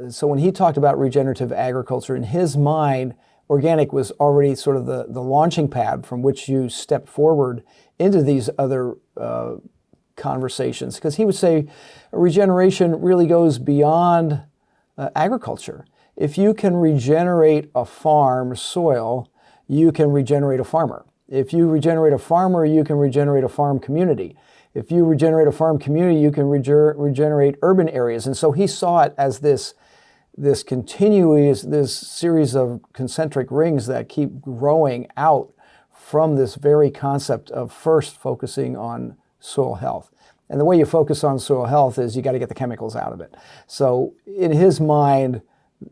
So when he talked about regenerative agriculture, in his mind, organic was already sort of the launching pad from which you step forward into these other conversations. Because he would say regeneration really goes beyond agriculture. If you can regenerate a farm soil, you can regenerate a farmer. If you regenerate a farmer, you can regenerate a farm community. If you regenerate a farm community, you can regenerate urban areas. And so he saw it as this series of concentric rings that keep growing out from this very concept of first focusing on soil health. And the way you focus on soil health is you got to get the chemicals out of it. So in his mind,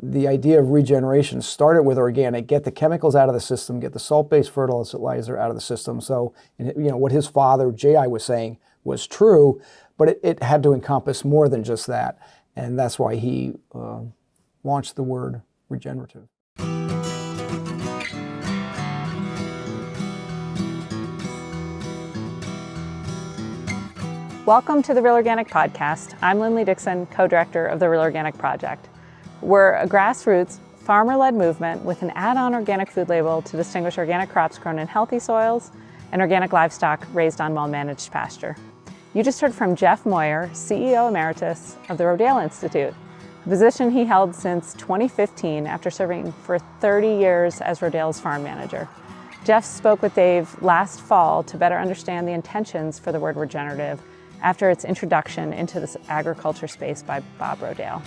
the idea of regeneration started with organic, get the chemicals out of the system, get the salt-based fertilizer out of the system. So, what his father, J.I., was saying was true, but it had to encompass more than just that. And that's why he launched the word regenerative. Welcome to the Real Organic Podcast. I'm Linley Dixon, co-director of the Real Organic Project. We're a grassroots, farmer-led movement with an add-on organic food label to distinguish organic crops grown in healthy soils and organic livestock raised on well-managed pasture. You just heard from Jeff Moyer, CEO Emeritus of the Rodale Institute, a position he held since 2015 after serving for 30 years as Rodale's farm manager. Jeff spoke with Dave last fall to better understand the intentions for the word regenerative after its introduction into this agriculture space by Bob Rodale.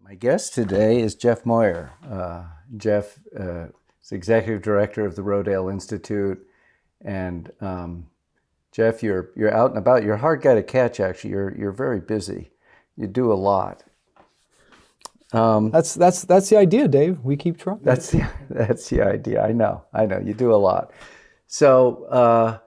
My guest today is Jeff Moyer. Jeff is executive director of the Rodale Institute, and Jeff, you're out and about. You're a hard guy to catch. Actually, you're very busy. You do a lot. That's the idea, Dave. We keep trying. That's the idea. I know. You do a lot. So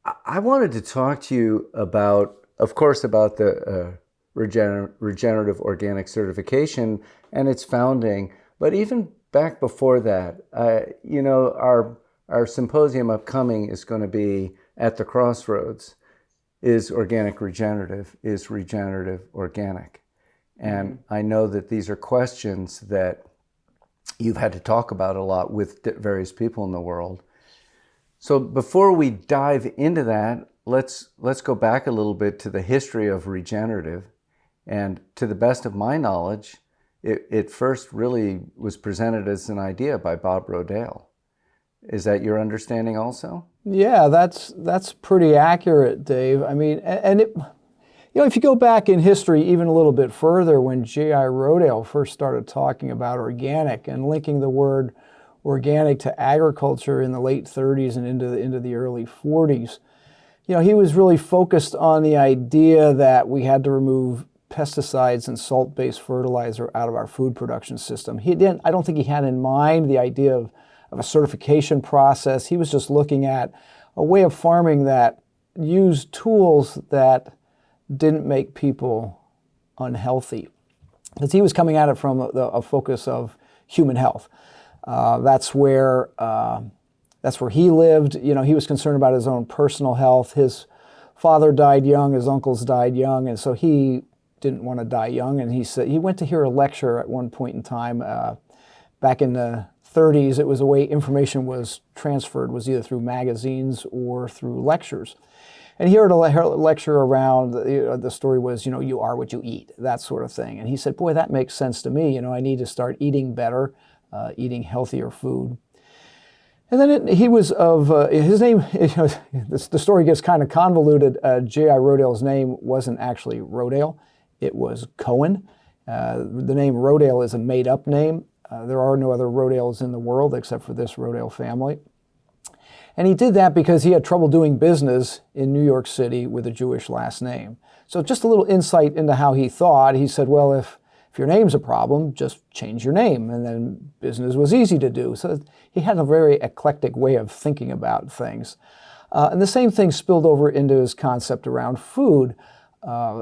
I wanted to talk to you about, of course, about the regenerative organic certification and its founding, but even back before that, our symposium upcoming is going to be at the crossroads. Is organic regenerative? Is regenerative organic? And I know that these are questions that you've had to talk about a lot with various people in the world. So before we dive into that, let's go back a little bit to the history of regenerative. And to the best of my knowledge, it first really was presented as an idea by Bob Rodale. Is that your understanding also? Yeah, that's pretty accurate, Dave. I mean, and if you go back in history even a little bit further, when J.I. Rodale first started talking about organic and linking the word organic to agriculture in the late 30s and into the early 40s, he was really focused on the idea that we had to remove pesticides and salt-based fertilizer out of our food production system. I don't think he had in mind the idea of a certification process. He was just looking at a way of farming that used tools that didn't make people unhealthy. Because he was coming at it from a focus of human health. That's where he lived. He was concerned about his own personal health. His father died young, his uncles died young, and so he didn't want to die young. And he said he went to hear a lecture at one point in time back in the 30s. It was a way information was transferred, was either through magazines or through lectures. And he heard a lecture around, the story was, you are what you eat, that sort of thing. And he said, boy, that makes sense to me. I need to start eating better, eating healthier food. And then he was his name, the story gets kind of convoluted. J.I. Rodale's name wasn't actually Rodale, it was Cohen. The name Rodale is a made-up name. There are no other Rodales in the world except for this Rodale family. And he did that because he had trouble doing business in New York City with a Jewish last name. So just a little insight into how he thought. He said, well, if your name's a problem, just change your name. And then business was easy to do. So he had a very eclectic way of thinking about things. And the same thing spilled over into his concept around food.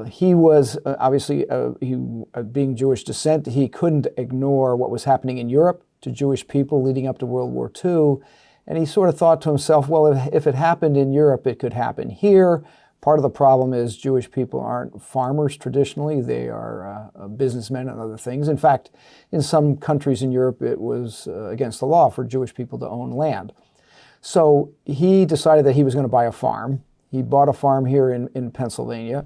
He was obviously, being Jewish descent, he couldn't ignore what was happening in Europe to Jewish people leading up to World War II. And he sort of thought to himself, well, if it happened in Europe, it could happen here. Part of the problem is Jewish people aren't farmers traditionally. They are businessmen and other things. In fact, in some countries in Europe, it was against the law for Jewish people to own land. So he decided that he was going to buy a farm. He bought a farm here in Pennsylvania,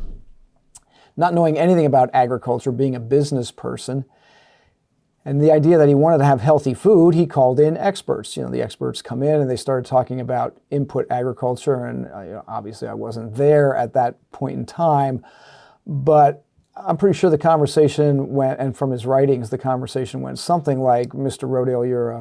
not knowing anything about agriculture, being a business person. And the idea that he wanted to have healthy food, he called in experts. The experts come in and they started talking about input agriculture. And obviously I wasn't there at that point in time, but I'm pretty sure the conversation went, and from his writings, the conversation went something like, Mr. Rodale, you're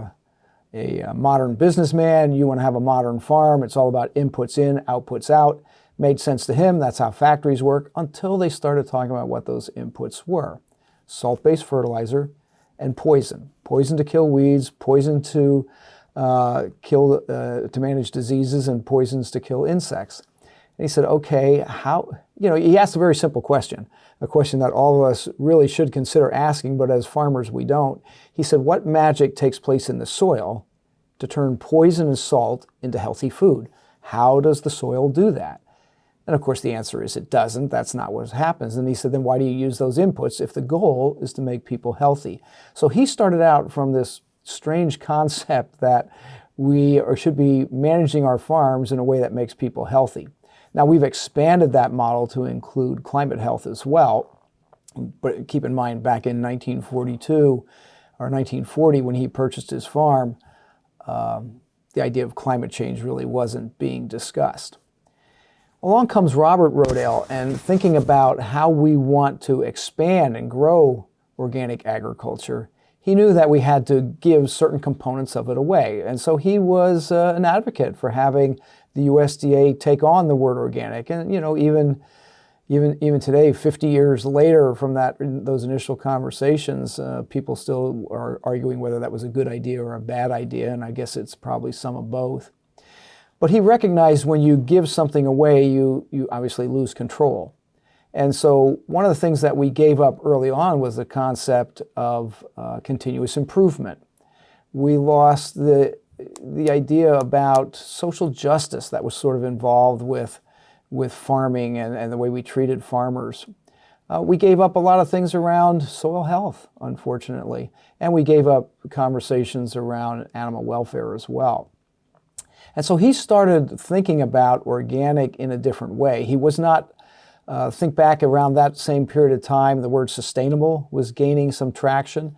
a modern businessman. You want to have a modern farm. It's all about inputs in, outputs out. Made sense to him. That's how factories work, until they started talking about what those inputs were. Salt-based fertilizer and poison. Poison to kill weeds, poison to manage diseases, and poisons to kill insects. And he said, okay, how, he asked a very simple question, a question that all of us really should consider asking, but as farmers we don't. He said, what magic takes place in the soil to turn poison and salt into healthy food? How does the soil do that? And of course the answer is it doesn't. That's not what happens. And he said, then why do you use those inputs if the goal is to make people healthy? So he started out from this strange concept that we should be managing our farms in a way that makes people healthy. Now we've expanded that model to include climate health as well. But keep in mind, back in 1942 or 1940, when he purchased his farm, the idea of climate change really wasn't being discussed. Along comes Robert Rodale, and thinking about how we want to expand and grow organic agriculture, he knew that we had to give certain components of it away. And so he was an advocate for having the USDA take on the word organic. And even today, 50 years later from those initial conversations, people still are arguing whether that was a good idea or a bad idea, and I guess it's probably some of both. But he recognized when you give something away, you obviously lose control. And so one of the things that we gave up early on was the concept of continuous improvement. We lost the idea about social justice that was sort of involved with farming and the way we treated farmers. We gave up a lot of things around soil health, unfortunately, and we gave up conversations around animal welfare as well. And so he started thinking about organic in a different way. He was not, think back around that same period of time, the word sustainable was gaining some traction.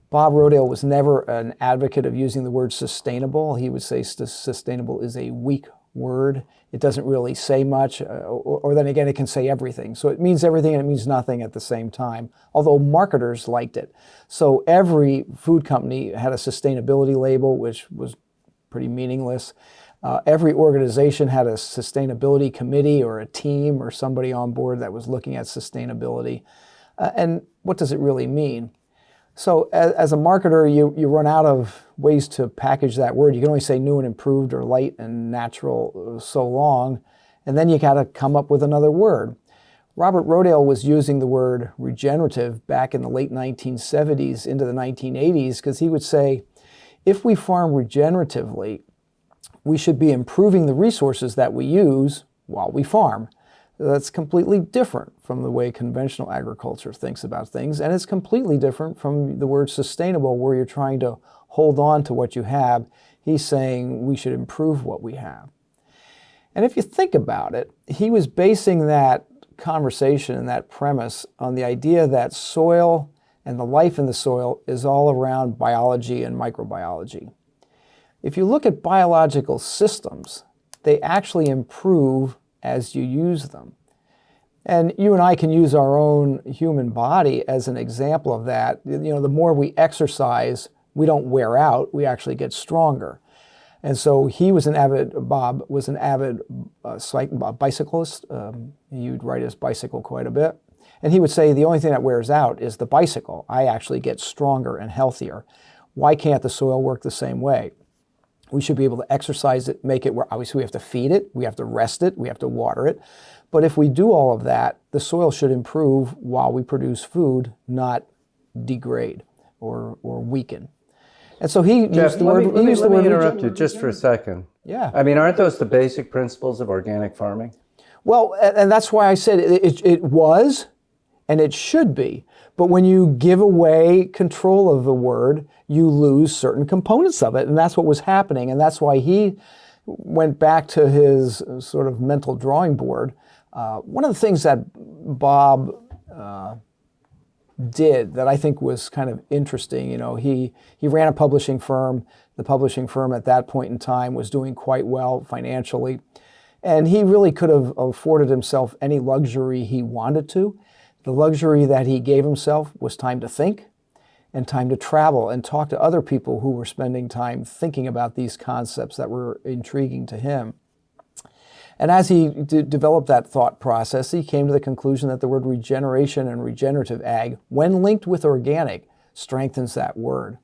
Bob Rodale was never an advocate of using the word sustainable. He would say sustainable is a weak word. It doesn't really say much, or then again, it can say everything. So it means everything and it means nothing at the same time, although marketers liked it. So every food company had a sustainability label, which was pretty meaningless. Every organization had a sustainability committee or a team or somebody on board that was looking at sustainability. And what does it really mean? So as a marketer, you run out of ways to package that word. You can only say new and improved or light and natural so long, and then you got to come up with another word. Robert Rodale was using the word regenerative back in the late 1970s into the 1980s because he would say, if we farm regeneratively, we should be improving the resources that we use while we farm. That's completely different from the way conventional agriculture thinks about things, and it's completely different from the word sustainable, where you're trying to hold on to what you have. He's saying we should improve what we have. And if you think about it, he was basing that conversation and that premise on the idea that soil and the life in the soil is all around biology and microbiology. If you look at biological systems, they actually improve as you use them. And you and I can use our own human body as an example of that. The more we exercise, we don't wear out, we actually get stronger. And so Bob was an avid bicyclist. He would ride his bicycle quite a bit. And he would say the only thing that wears out is the bicycle. I actually get stronger and healthier. Why can't the soil work the same way? We should be able to exercise it, make it where obviously we have to feed it, we have to rest it, we have to water it. But if we do all of that, the soil should improve while we produce food, not degrade or weaken. And so he Jeff, used the word. let me interrupt you just for a second. Yeah. I mean, aren't those the basic principles of organic farming? Well, and that's why I said it was, and it should be. But when you give away control of the word, you lose certain components of it, and that's what was happening. And that's why he went back to his sort of mental drawing board. One of the things that Bob did that I think was kind of interesting, he ran a publishing firm. The publishing firm at that point in time was doing quite well financially. And he really could have afforded himself any luxury he wanted to. The luxury that he gave himself was time to think and time to travel and talk to other people who were spending time thinking about these concepts that were intriguing to him. And as he developed that thought process, he came to the conclusion that the word regeneration and regenerative ag, when linked with organic, strengthens that word.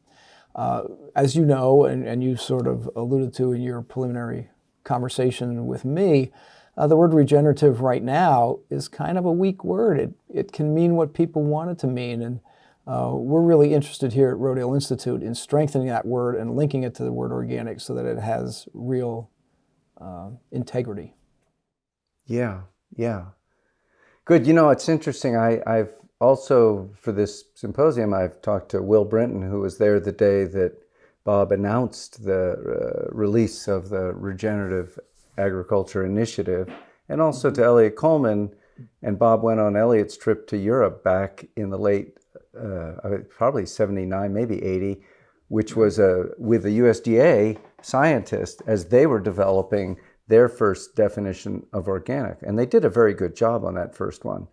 As you know, and you sort of alluded to in your preliminary conversation with me, the word regenerative right now is kind of a weak word. It can mean what people want it to mean. And we're really interested here at Rodale Institute in strengthening that word and linking it to the word organic so that it has real integrity. Yeah. Good. It's interesting. I've also, for this symposium, I've talked to Will Brinton, who was there the day that Bob announced the release of the Regenerative Agriculture Initiative, and also to Elliot Coleman. And Bob went on Elliot's trip to Europe back in the late, probably 79, maybe 80, which was with the USDA scientists as they were developing their first definition of organic. And they did a very good job on that first one.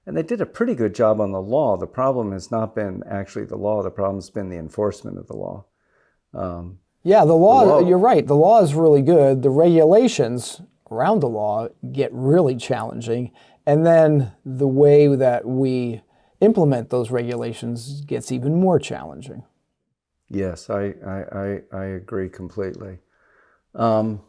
And they did a pretty good job on the law. The problem has not been actually the law. The problem's been the enforcement of the law. Yeah, the law, you're right. The law is really good. The regulations around the law get really challenging. And then the way that we implement those regulations gets even more challenging. Yes, I agree completely. Of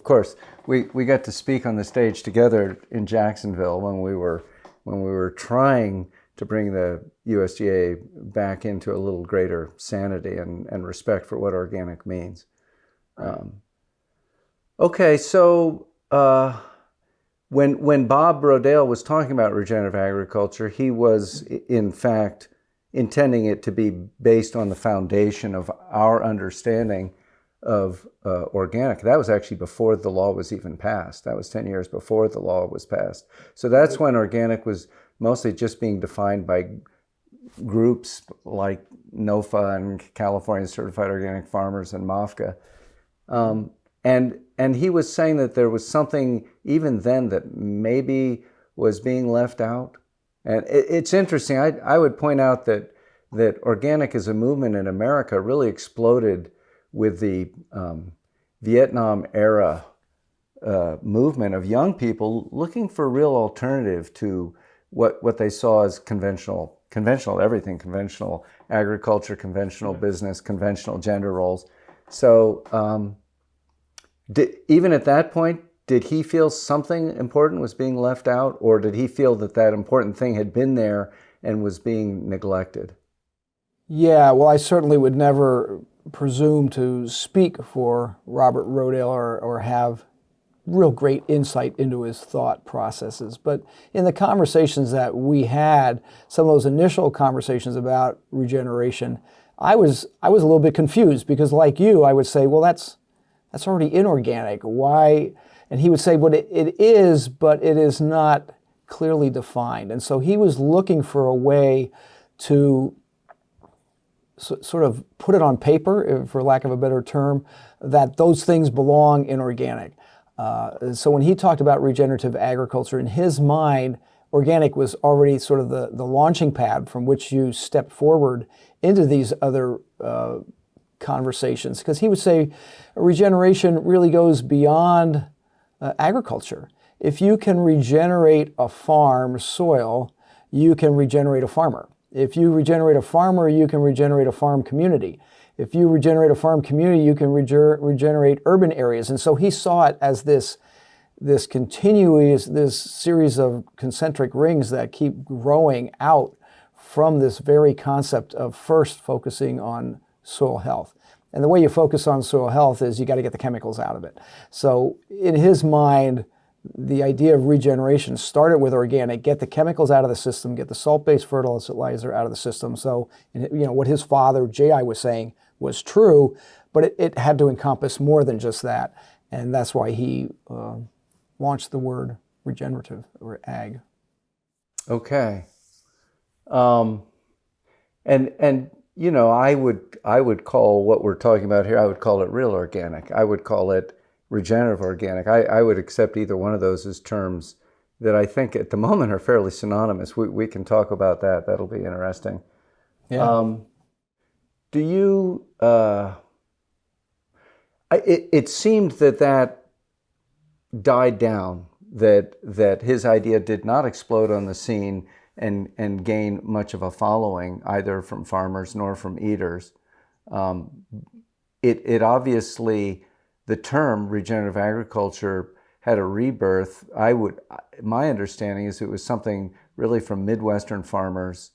course, we got to speak on the stage together in Jacksonville when we were trying to bring the USDA back into a little greater sanity and respect for what organic means. Okay, so when Bob Rodale was talking about regenerative agriculture, he was in fact intending it to be based on the foundation of our understanding of organic. That was actually before the law was even passed. That was 10 years before the law was passed. So that's when organic was mostly just being defined by groups like NOFA and California Certified Organic Farmers and MAFCA. And he was saying that there was something even then that maybe was being left out. And it's interesting. I would point out that organic as a movement in America really exploded with the Vietnam era movement of young people looking for a real alternative to what they saw as conventional everything, conventional agriculture, conventional business, conventional gender roles. So even at that point, did he feel something important was being left out, or did he feel that important thing had been there and was being neglected? Yeah, well, I certainly would never presume to speak for Robert Rodale or have real great insight into his thought processes. But in the conversations that we had, some of those initial conversations about regeneration, I was a little bit confused because, like you, I would say, well, that's already inorganic. Why? And he would say, well, it is, but it is not clearly defined. And so he was looking for a way to sort of put it on paper, for lack of a better term, that those things belong in organic. So when he talked about regenerative agriculture, in his mind, organic was already sort of the launching pad from which you step forward into these other conversations. Because he would say regeneration really goes beyond agriculture. If you can regenerate a farm soil, you can regenerate a farmer. If you regenerate a farmer, you can regenerate a farm community. If you regenerate a farm community, you can regenerate urban areas. And so he saw it as this series of concentric rings that keep growing out from this very concept of first focusing on soil health. And the way you focus on soil health is you got to get the chemicals out of it. So in his mind, the idea of regeneration started with organic, get the chemicals out of the system, get the salt-based fertilizer out of the system. So, what his father, J.I., was saying was true, but it had to encompass more than just that. And that's why he launched the word regenerative or ag. Okay. And I would call what we're talking about here, I would call it real organic. I would call it regenerative organic. I would accept either one of those as terms that I think at the moment are fairly synonymous. We can talk about that. That'll be interesting. Yeah. Do you, it seemed that died down, that his idea did not explode on the scene and gain much of a following, either from farmers nor from eaters. It obviously, the term regenerative agriculture had a rebirth. My understanding is it was something really from Midwestern farmers,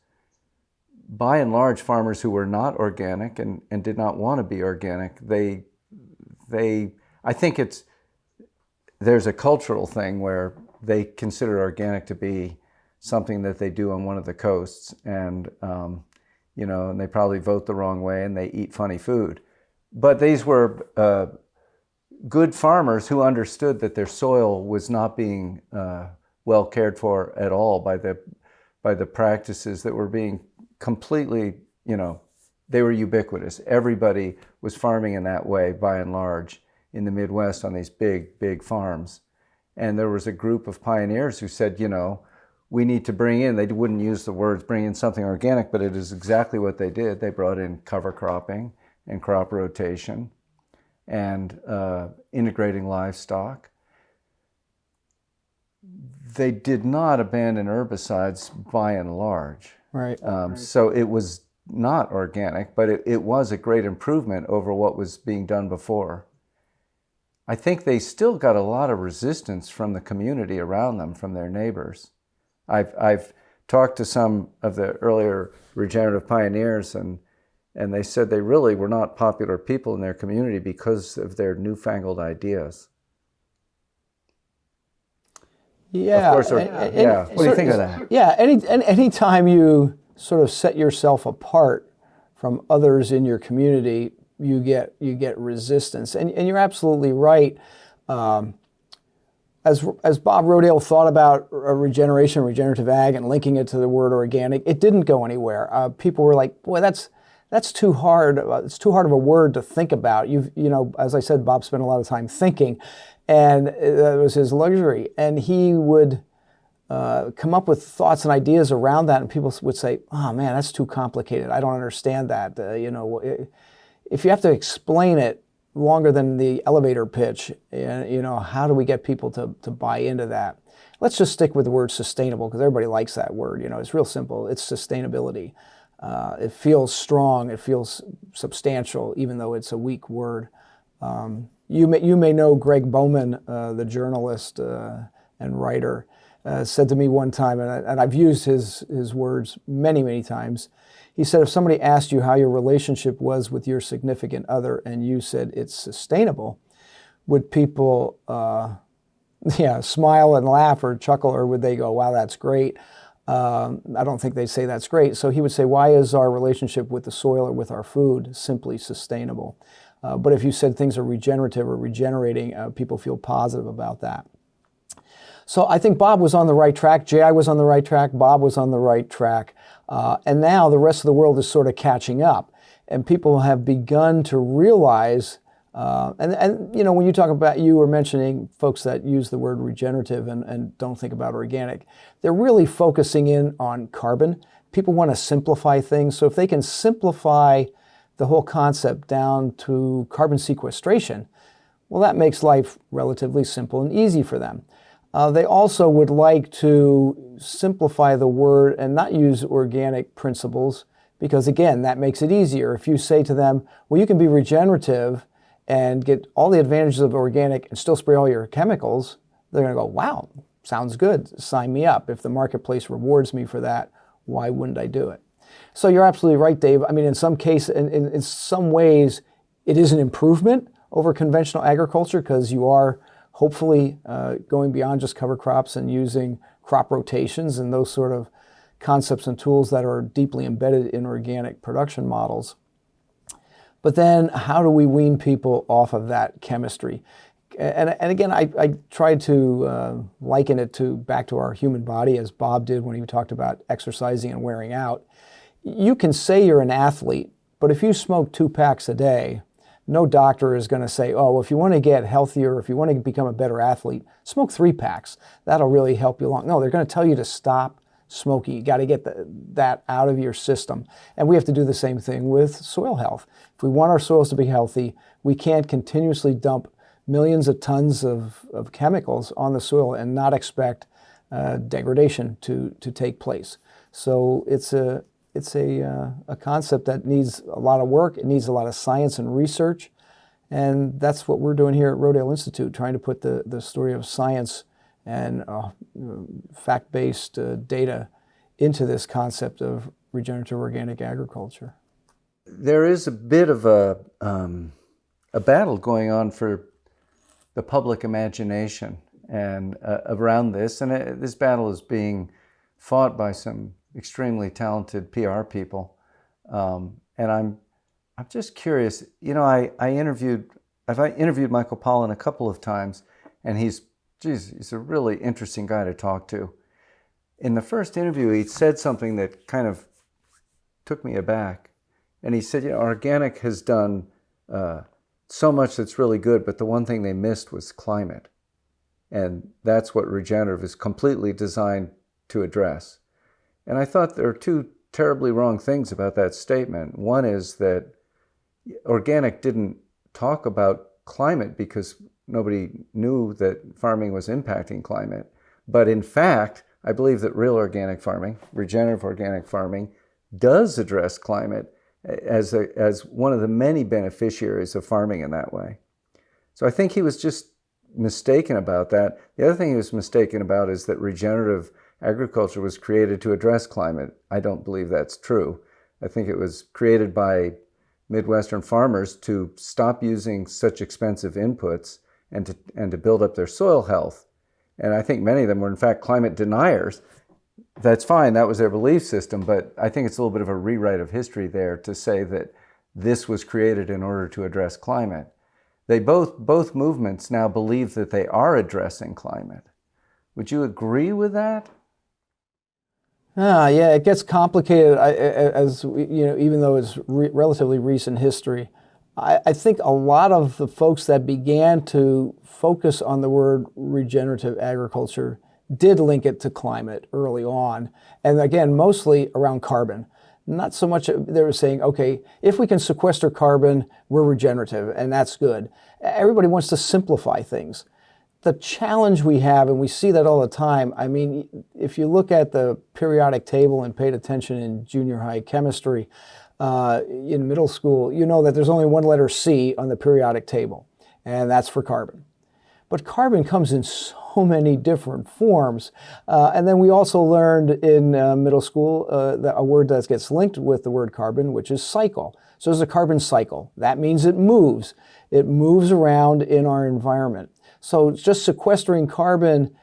by and large farmers who were not organic and did not want to be organic. I think there's a cultural thing where they consider organic to be something that they do on one of the coasts, and and they probably vote the wrong way and they eat funny food. But these were good farmers who understood that their soil was not being well cared for at all by the practices that were being completely, they were ubiquitous. Everybody was farming in that way by and large in the Midwest on these big farms. And there was a group of pioneers who said, we need to bring in, they wouldn't use the words bring in something organic, but it is exactly what they did. They brought in cover cropping and crop rotation and integrating livestock. They did not abandon herbicides by and large. Right. So it was not organic, but it was a great improvement over what was being done before. I think they still got a lot of resistance from the community around them, from their neighbors. I've talked to some of the earlier regenerative pioneers, and they said they really were not popular people in their community because of their newfangled ideas. Yeah. Of course. What do you think of that? Yeah. Any time you sort of set yourself apart from others in your community, you get resistance, and you're absolutely right. As Bob Rodale thought about regenerative ag and linking it to the word organic, it didn't go anywhere. People were like, "Boy, that's too hard. It's too hard of a word to think about." As I said, Bob spent a lot of time thinking, and that was his luxury. And he would come up with thoughts and ideas around that, and people would say, "Oh man, that's too complicated. I don't understand that." If you have to explain it longer than the elevator pitch, how do we get people to buy into that? Let's just stick with the word sustainable, because everybody likes that word. It's real simple. It's sustainability. It feels strong. It feels substantial, even though it's a weak word. You may know Greg Bowman, the journalist and writer, said to me one time, and I've used his words many times. He said, if somebody asked you how your relationship was with your significant other and you said it's sustainable, would people smile and laugh or chuckle, or would they go, wow, that's great? I don't think they'd say that's great. So he would say, why is our relationship with the soil or with our food simply sustainable? But if you said things are regenerative or regenerating, people feel positive about that. So I think Bob was on the right track, J.I. was on the right track, Bob was on the right track, and now the rest of the world is sort of catching up, and people have begun to realize, and when you talk about, you were mentioning folks that use the word regenerative and don't think about organic, they're really focusing in on carbon. People want to simplify things, so if they can simplify the whole concept down to carbon sequestration, well, that makes life relatively simple and easy for them. They also would like to simplify the word and not use organic principles, because again, that makes it easier. If you say to them, well, you can be regenerative and get all the advantages of organic and still spray all your chemicals, they're going to go, wow, sounds good, sign me up. If the marketplace rewards me for that, why wouldn't I do it? So you're absolutely right, Dave. I mean, in some in some ways, it is an improvement over conventional agriculture because you are hopefully going beyond just cover crops and using crop rotations and those sort of concepts and tools that are deeply embedded in organic production models. But then how do we wean people off of that chemistry? And again, I tried to liken it back to our human body, as Bob did when he talked about exercising and wearing out. You can say you're an athlete, but if you smoke 2 packs a day, no doctor is going to say, oh, well, if you want to get healthier, if you want to become a better athlete, smoke 3 packs. That'll really help you along. No, they're going to tell you to stop smoking. You got to get that out of your system. And we have to do the same thing with soil health. If we want our soils to be healthy, we can't continuously dump millions of tons of chemicals on the soil and not expect degradation to take place. So it's a concept that needs a lot of work. It needs a lot of science and research. And that's what we're doing here at Rodale Institute, trying to put the story of science and fact-based data into this concept of regenerative organic agriculture. There is a bit of a battle going on for the public imagination and around this, and this battle is being fought by some extremely talented PR people, and I'm just curious. You know, I've interviewed Michael Pollan a couple of times, and he's a really interesting guy to talk to. In the first interview, he said something that kind of took me aback, and he said, you know, organic has done so much that's really good, but the one thing they missed was climate. And that's what regenerative is completely designed to address. And I thought there are 2 terribly wrong things about that statement. One is that organic didn't talk about climate because nobody knew that farming was impacting climate. But in fact, I believe that real organic farming, regenerative organic farming, does address climate as one of the many beneficiaries of farming in that way. So I think he was just mistaken about that. The other thing he was mistaken about is that regenerative agriculture was created to address climate. I don't believe that's true. I think it was created by Midwestern farmers to stop using such expensive inputs and to build up their soil health. And I think many of them were in fact climate deniers. That's fine, that was their belief system, but I think it's a little bit of a rewrite of history there to say that this was created in order to address climate. They both movements now believe that they are addressing climate. Would you agree with that? Yeah, it gets complicated as you know, even though it's relatively recent history. I think a lot of the folks that began to focus on the word regenerative agriculture did link it to climate early on. And again, mostly around carbon. Not so much they were saying, okay, if we can sequester carbon, we're regenerative, and that's good. Everybody wants to simplify things. The challenge we have, and we see that all the time, I mean, if you look at the periodic table and paid attention in junior high chemistry, in middle school, you know that there's only one letter C on the periodic table, and that's for carbon. But carbon comes in so many different forms. And then we also learned in middle school a word that gets linked with the word carbon, which is cycle. So there's a carbon cycle. That means it moves. It moves around in our environment. So just sequestering carbon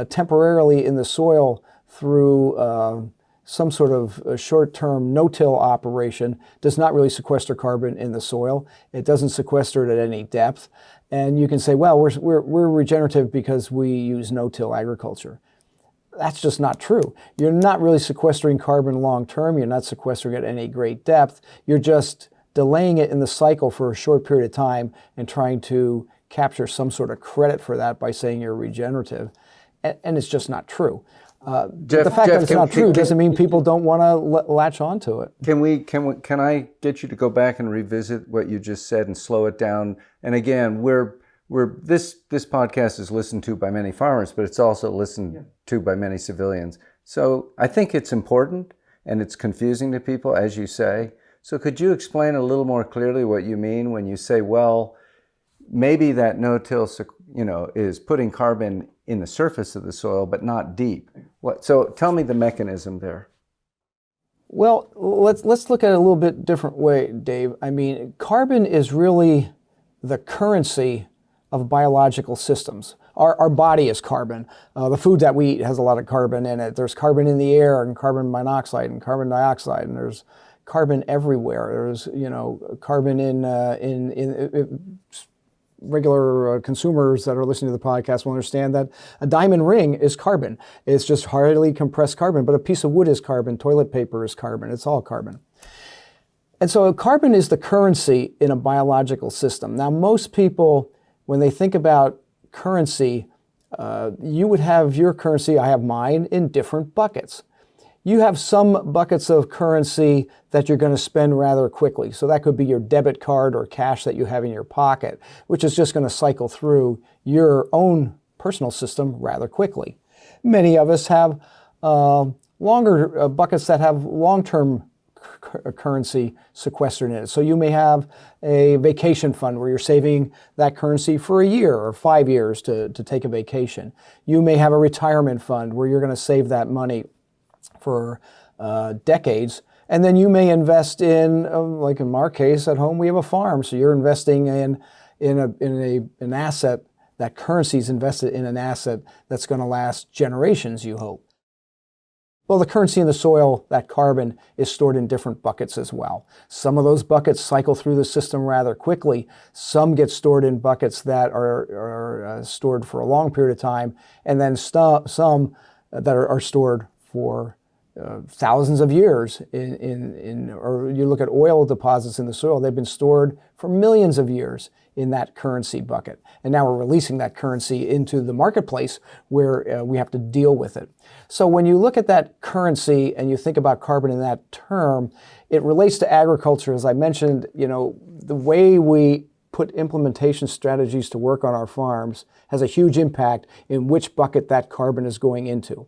temporarily in the soil through some sort of short-term no-till operation does not really sequester carbon in the soil. It doesn't sequester it at any depth. And you can say, well, we're regenerative because we use no-till agriculture. That's just not true. You're not really sequestering carbon long-term. You're not sequestering it at any great depth. You're just delaying it in the cycle for a short period of time and trying to capture some sort of credit for that by saying you're regenerative. And it's just not true. The fact that it's not true doesn't mean people don't want to latch onto it. Can I get you to go back and revisit what you just said and slow it down? And again, this podcast is listened to by many farmers, but it's also listened to by many civilians. So I think it's important and it's confusing to people, as you say. So could you explain a little more clearly what you mean when you say, well, maybe that no-till, is putting carbon in the surface of the soil, but not deep? So tell me the mechanism there. Well, let's look at it a little bit different way, Dave. I mean, carbon is really the currency of biological systems. Our body is carbon. The food that we eat has a lot of carbon in it. There's carbon in the air and carbon monoxide and carbon dioxide, and there's carbon everywhere. There's carbon in regular consumers that are listening to the podcast will understand that a diamond ring is carbon. It's just highly compressed carbon, but a piece of wood is carbon, toilet paper is carbon, it's all carbon. And so carbon is the currency in a biological system. Now, most people, when they think about currency, you would have your currency, I have mine, in different buckets. You have some buckets of currency that you're going to spend rather quickly. So that could be your debit card or cash that you have in your pocket, which is just going to cycle through your own personal system rather quickly. Many of us have longer buckets that have long-term currency sequestered in it. So you may have a vacation fund where you're saving that currency for a year or 5 years to take a vacation. You may have a retirement fund where you're going to save that money for decades. And then you may invest in, like in our case at home, we have a farm. So you're investing in an asset, that currency is invested in an asset that's going to last generations, you hope. Well, the currency in the soil, that carbon, is stored in different buckets as well. Some of those buckets cycle through the system rather quickly. Some get stored in buckets that are stored for a long period of time. And then some that are stored for thousands of years or you look at oil deposits in the soil, they've been stored for millions of years in that currency bucket. And now we're releasing that currency into the marketplace where we have to deal with it. So when you look at that currency and you think about carbon in that term, it relates to agriculture. As I mentioned, the way we put implementation strategies to work on our farms has a huge impact in which bucket that carbon is going into.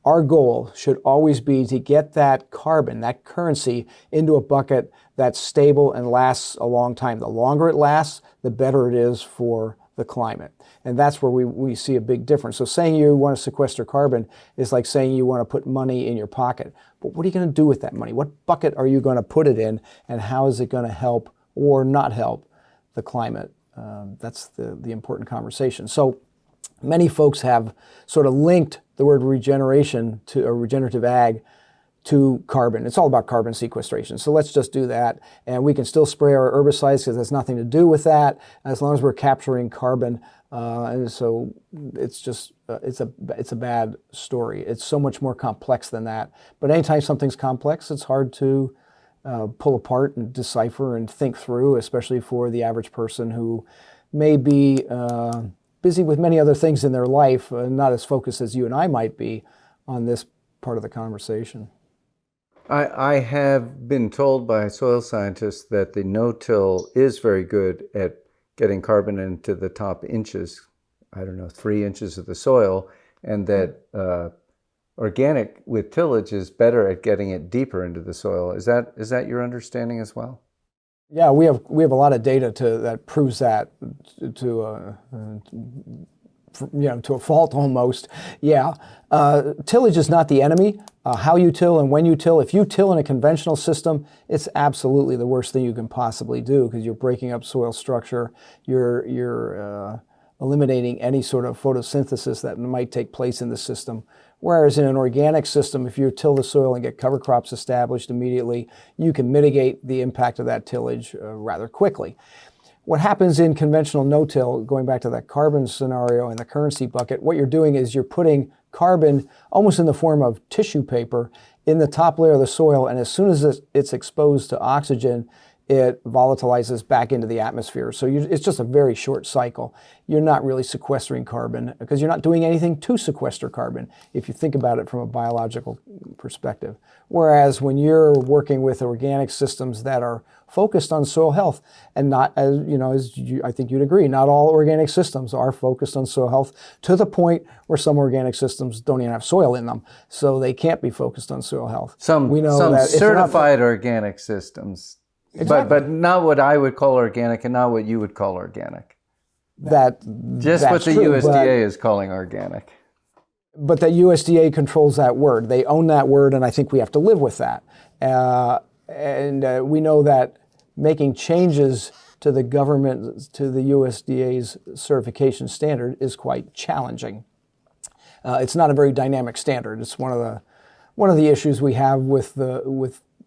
Our goal should always be to get that carbon, that currency, into a bucket that's stable and lasts a long time. The longer it lasts, the better it is for the climate. And that's where we see a big difference. So saying you want to sequester carbon is like saying you want to put money in your pocket. But what are you going to do with that money? What bucket are you going to put it in, and how is it going to help or not help the climate? That's the important conversation. So many folks have sort of linked the word regeneration to a regenerative ag to carbon. It's all about carbon sequestration. So let's just do that. And we can still spray our herbicides because there's nothing to do with that as long as we're capturing carbon. And so it's just, it's a bad story. It's so much more complex than that. But anytime something's complex, it's hard to pull apart and decipher and think through, especially for the average person who may be busy with many other things in their life, not as focused as you and I might be on this part of the conversation. I have been told by soil scientists that the no-till is very good at getting carbon into the top inches, 3 inches of the soil, and that organic with tillage is better at getting it deeper into the soil. Is that your understanding as well? Yeah, we have a lot of data that proves that to a fault almost. Yeah, tillage is not the enemy. How you till and when you till. If you till in a conventional system, it's absolutely the worst thing you can possibly do because you're breaking up soil structure. You're eliminating any sort of photosynthesis that might take place in the system. Whereas in an organic system, if you till the soil and get cover crops established immediately, you can mitigate the impact of that tillage rather quickly. What happens in conventional no-till, going back to that carbon scenario in the currency bucket, what you're doing is you're putting carbon almost in the form of tissue paper in the top layer of the soil, and as soon as it's exposed to oxygen, it volatilizes back into the atmosphere. So it's just a very short cycle. You're not really sequestering carbon because you're not doing anything to sequester carbon if you think about it from a biological perspective. Whereas when you're working with organic systems that are focused on soil health, and not, I think you'd agree, not all organic systems are focused on soil health to the point where some organic systems don't even have soil in them, so they can't be focused on soil health. Some certified organic systems. Exactly. But not what I would call organic and not what you would call organic. That's what the true, USDA is calling organic. but that USDA controls that word. They own that word, and I think we have to live with that. And we know that making changes to the government, to the USDA's certification standard is quite challenging. It's not a very dynamic standard. It's one of the issues we have with the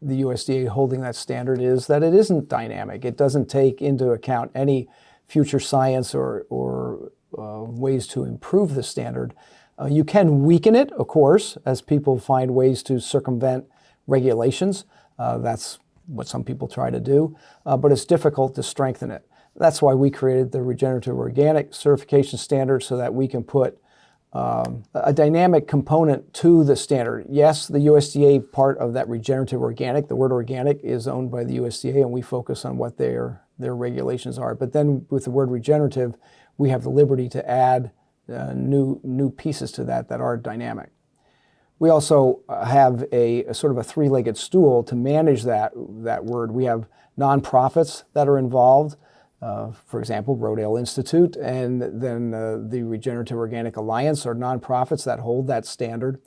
USDA holding that standard is that it isn't dynamic. It doesn't take into account any future science or ways to improve the standard. You can weaken it, of course, as people find ways to circumvent regulations. That's what some people try to do, but it's difficult to strengthen it. That's why we created the Regenerative Organic Certification Standard, so that we can put a dynamic component to the standard. Yes, the USDA part of that regenerative organic, the word organic, is owned by the USDA, and we focus on what their regulations are. But then with the word regenerative, we have the liberty to add new pieces to that are dynamic. We also have a sort of a three-legged stool to manage that word. We have nonprofits that are involved. For example, Rodale Institute, and then the Regenerative Organic Alliance are nonprofits that hold that standard.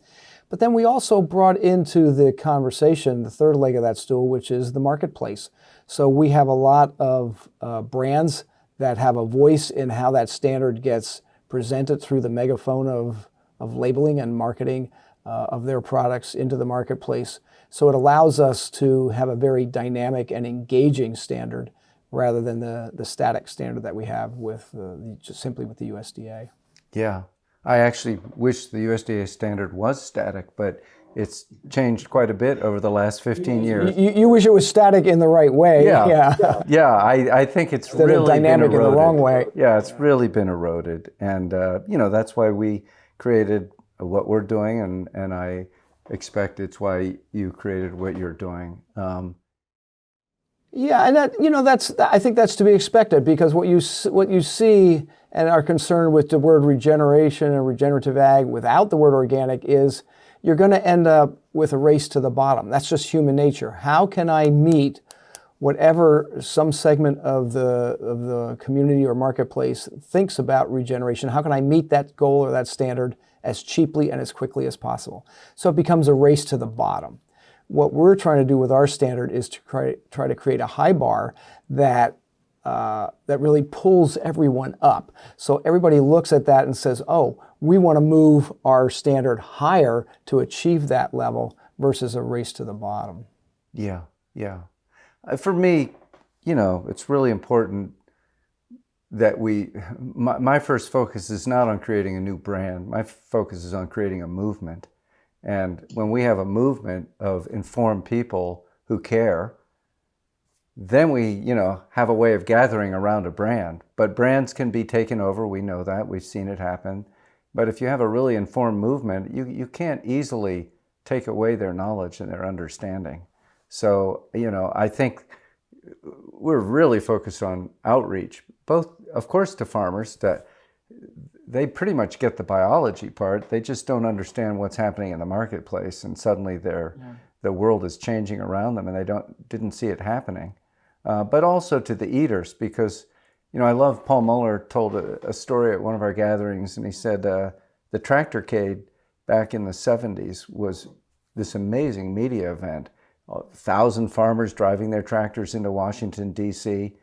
But then we also brought into the conversation the third leg of that stool, which is the marketplace. So we have a lot of brands that have a voice in how that standard gets presented through the megaphone of labeling and marketing of their products into the marketplace. So it allows us to have a very dynamic and engaging standard, rather than the static standard that we have with just simply with the USDA. Yeah, I actually wish the USDA standard was static, but it's changed quite a bit over the last 15 years. You wish it was static in the right way. Yeah. I think it's Instead really of dynamic been eroded. in the wrong way. Yeah, it's really been eroded, and that's why we created what we're doing, and I expect it's why you created what you're doing. Yeah, and I think that's to be expected, because what you see and are concerned with the word regeneration and regenerative ag without the word organic is you're going to end up with a race to the bottom. That's just human nature. How can I meet whatever some segment of the community or marketplace thinks about regeneration? How can I meet that goal or that standard as cheaply and as quickly as possible? So it becomes a race to the bottom. What we're trying to do with our standard is to try to create a high bar that really pulls everyone up. So everybody looks at that and says, oh, we want to move our standard higher to achieve that level versus a race to the bottom. Yeah. For me, it's really important that my first focus is not on creating a new brand. My focus is on creating a movement. And when we have a movement of informed people who care, then we, have a way of gathering around a brand. But brands can be taken over. We know that. We've seen it happen. But if you have a really informed movement, you can't easily take away their knowledge and their understanding. So, I think we're really focused on outreach, both, of course, to farmers, that they pretty much get the biology part. They just don't understand what's happening in the marketplace, and suddenly the world is changing around them, and they didn't see it happening. But also to the eaters, because I love Paul Moyer told a story at one of our gatherings, and he said the Tractorcade back in the 70s was this amazing media event. 1,000 farmers driving their tractors into Washington, D.C.,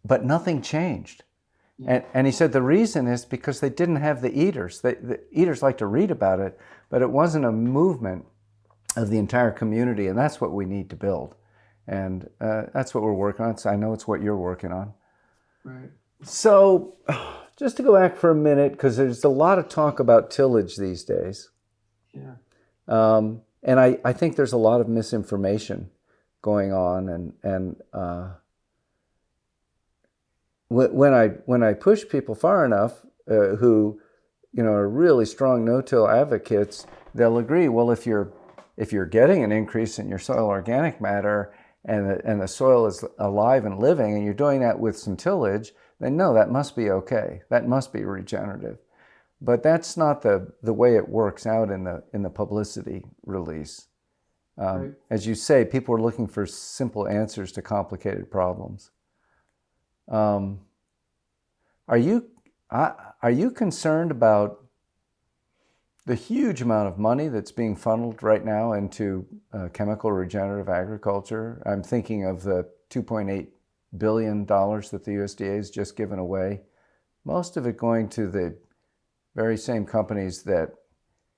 but nothing changed. And he said the reason is because they didn't have the eaters. The eaters like to read about it, but it wasn't a movement of the entire community, and that's what we need to build. And that's what we're working on. So I know it's what you're working on. Right. So just to go back for a minute, because there's a lot of talk about tillage these days. Yeah. And I think there's a lot of misinformation going on, and when I push people far enough who are really strong no-till advocates, they'll agree, well, if you're getting an increase in your soil organic matter and the soil is alive and living, and you're doing that with some tillage, then no, that must be okay. That must be regenerative. But that's not the way it works out in the publicity release. Right. As you say, people are looking for simple answers to complicated problems. Are you concerned about the huge amount of money that's being funneled right now into chemical regenerative agriculture. I'm thinking of the $2.8 billion that the USDA has just given away, most of it going to the very same companies that,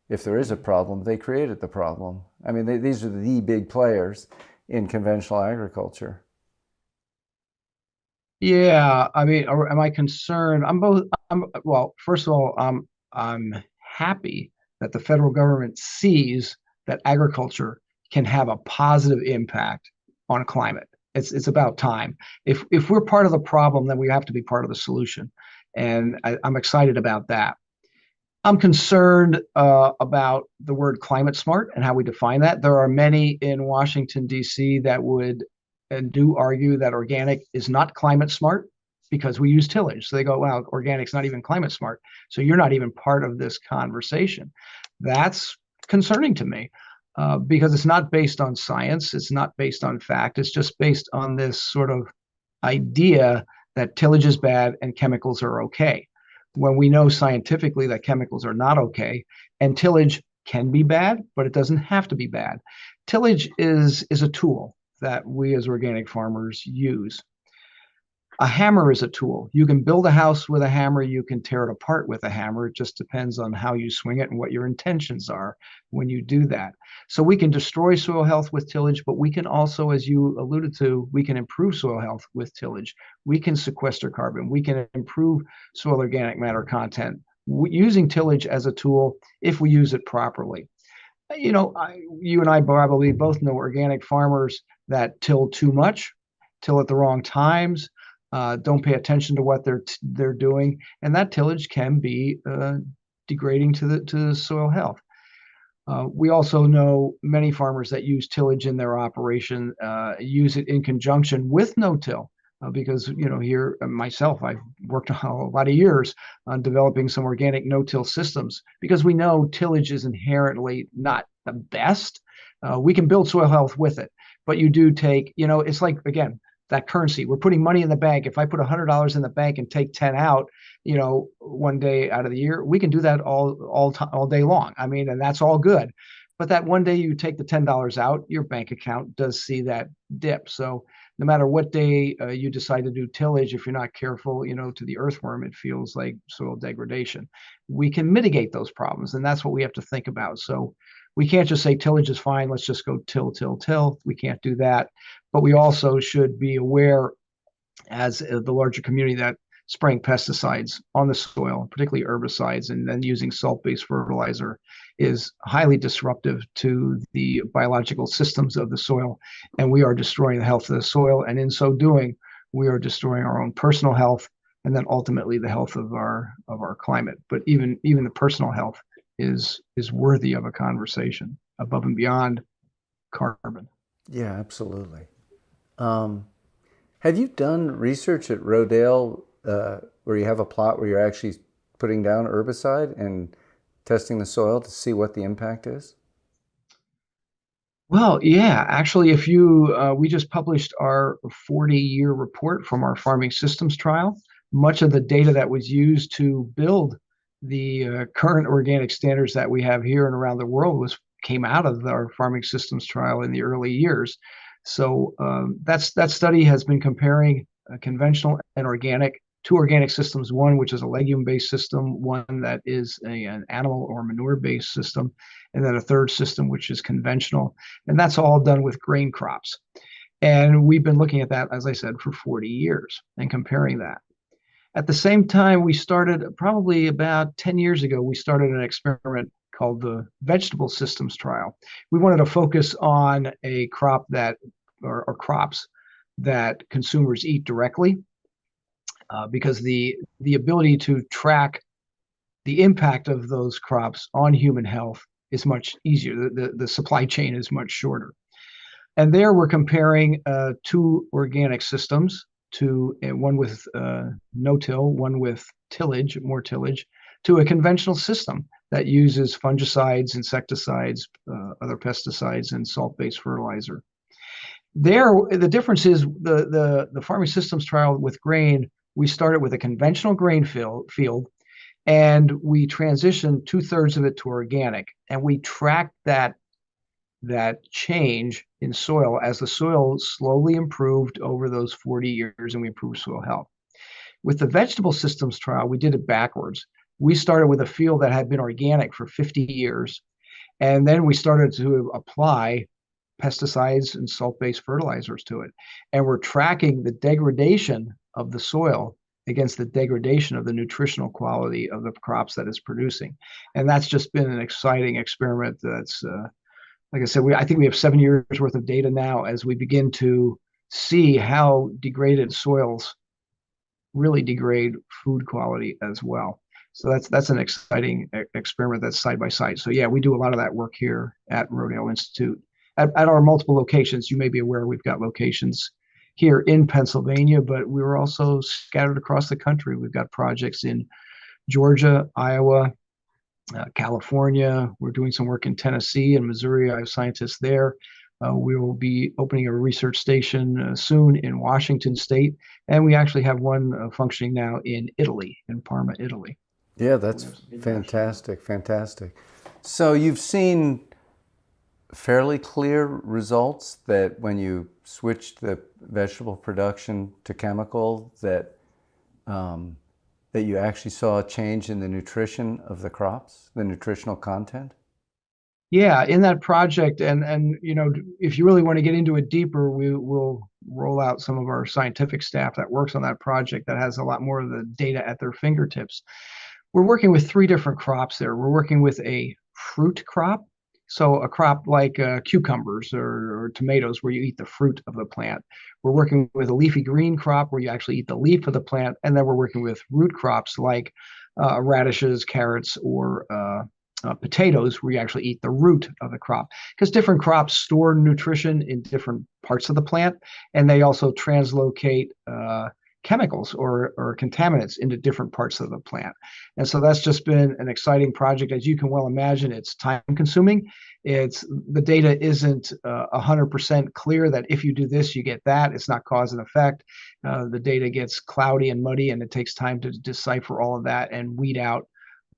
if there is a problem, they created the problem. I mean, these are the big players in conventional agriculture. Yeah, I mean, am I concerned? Well, first of all, I'm happy that the federal government sees that agriculture can have a positive impact on climate. It's about time. If we're part of the problem, then we have to be part of the solution, and I'm excited about that. I'm concerned about the word climate smart and how we define that. There are many in Washington, D.C. that would and do argue that organic is not climate smart because we use tillage. So they go, well, organic's not even climate smart. So you're not even part of this conversation. That's concerning to me because it's not based on science. It's not based on fact. It's just based on this sort of idea that tillage is bad and chemicals are okay, when we know scientifically that chemicals are not okay, and tillage can be bad, but it doesn't have to be bad. Tillage is a tool that we as organic farmers use. A hammer is a tool. You can build a house with a hammer, you can tear it apart with a hammer. It just depends on how you swing it and what your intentions are when you do that. So we can destroy soil health with tillage, but we can also, as you alluded to, we can improve soil health with tillage. We can sequester carbon. We can improve soil organic matter content using tillage as a tool if we use it properly. You know, you and I probably both know organic farmers that till too much, till at the wrong times, don't pay attention to what they're doing, and that tillage can be degrading to the soil health. We also know many farmers that use tillage in their operation, use it in conjunction with no-till, because here myself, I've worked a lot of years on developing some organic no-till systems because we know tillage is inherently not the best. We can build soil health with it, but you do take, it's like, again, that currency. We're putting money in the bank. If I put $100 in the bank and take 10 out, one day out of the year, we can do that all day long. I mean, and that's all good. But that one day you take the $10 out, your bank account does see that dip. So no matter what day you decide to do tillage, if you're not careful, to the earthworm, it feels like soil degradation. We can mitigate those problems, and that's what we have to think about. So we can't just say tillage is fine, let's just go till. We can't do that. But we also should be aware as the larger community that spraying pesticides on the soil, particularly herbicides, and then using salt-based fertilizer is highly disruptive to the biological systems of the soil. And we are destroying the health of the soil. And in so doing, we are destroying our own personal health and then ultimately the health of our climate. But even the personal health is worthy of a conversation above and beyond carbon. Yeah, absolutely. Have you done research at Rodale where you have a plot where you're actually putting down herbicide and testing the soil to see what the impact is? Well, yeah, actually, we just published our 40-year report from our farming systems trial. Much of the data that was used to build the current organic standards that we have here and around the world came out of our farming systems trial in the early years. So that study has been comparing conventional and organic, two organic systems, one which is a legume-based system, one that is an animal or manure-based system, and then a third system which is conventional. And that's all done with grain crops. And we've been looking at that, as I said, for 40 years and comparing that. At the same time, we started probably about 10 years ago, we started an experiment called the vegetable systems trial. We wanted to focus on a crop or crops that consumers eat directly because the ability to track the impact of those crops on human health is much easier. The supply chain is much shorter. And there we're comparing two organic systems, one with no-till, one with more tillage, to a conventional system that uses fungicides, insecticides, other pesticides, and salt-based fertilizer. There, the difference is the farming systems trial with grain, we started with a conventional grain field, And we transitioned 2/3 of it to organic. And we tracked that change in soil as the soil slowly improved over those 40 years, and we improved soil health. With the vegetable systems trial, we did it backwards. We started with a field that had been organic for 50 years, and then we started to apply pesticides and salt-based fertilizers to it. And we're tracking the degradation of the soil against the degradation of the nutritional quality of the crops that it's producing. And that's just been an exciting experiment that's, like I said, I think we have 7 years worth of data now as we begin to see how degraded soils really degrade food quality as well. So that's an exciting experiment that's side by side. So yeah, we do a lot of that work here at Rodale Institute at our multiple locations. You may be aware we've got locations here in Pennsylvania, but we're also scattered across the country. We've got projects in Georgia, Iowa, California. We're doing some work in Tennessee and Missouri. I have scientists there. We will be opening a research station soon in Washington State, and we actually have one functioning now in Italy, in Parma, Italy. Yeah, that's fantastic, fantastic. So you've seen fairly clear results that when you switched the vegetable production to chemical, that that you actually saw a change in the nutrition of the crops, the nutritional content? Yeah, in that project, and you know, if you really want to get into it deeper, we will roll out some of our scientific staff that works on that project that has a lot more of the data at their fingertips. We're working with 3 different crops there. We're working with a fruit crop, so a crop like cucumbers or tomatoes where you eat the fruit of the plant. We're working with a leafy green crop where you actually eat the leaf of the plant, and then we're working with root crops like radishes, carrots, or potatoes where you actually eat the root of the crop, because different crops store nutrition in different parts of the plant, and they also translocate chemicals or contaminants into different parts of the plant. And so that's just been an exciting project. As you can well imagine, it's time consuming. The data isn't 100% clear that if you do this, you get that. It's not cause and effect. The data gets cloudy and muddy, and it takes time to decipher all of that and weed out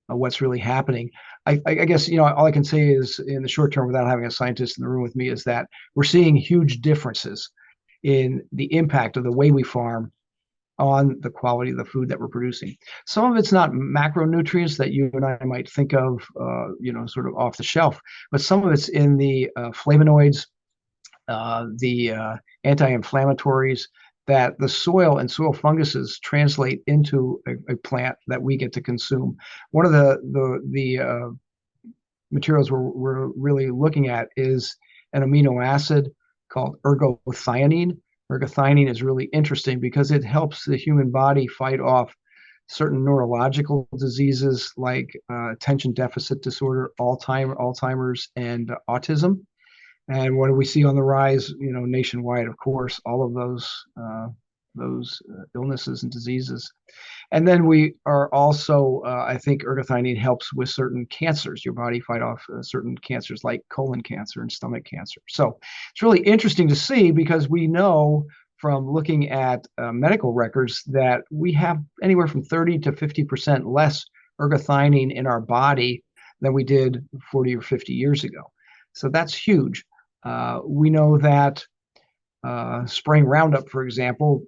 what's really happening. I guess, you know, all I can say is in the short term, without having a scientist in the room with me, is that we're seeing huge differences in the impact of the way we farm on the quality of the food that we're producing. Some of it's not macronutrients that you and I might think of, you know, sort of off the shelf, but some of it's in the flavonoids, the anti-inflammatories that the soil and soil funguses translate into a plant that we get to consume. One of the materials we're really looking at is an amino acid called ergothioneine. Ergothioneine is really interesting because it helps the human body fight off certain neurological diseases like attention deficit disorder, Alzheimer's, and autism. And what do we see on the rise, you know, nationwide, of course, all of those illnesses and diseases. And then we are also, I think ergothioneine helps with certain cancers. Your body fight off certain cancers like colon cancer and stomach cancer. So it's really interesting to see, because we know from looking at medical records that we have anywhere from 30 to 50% less ergothioneine in our body than we did 40 or 50 years ago. So that's huge. We know that spraying Roundup, for example,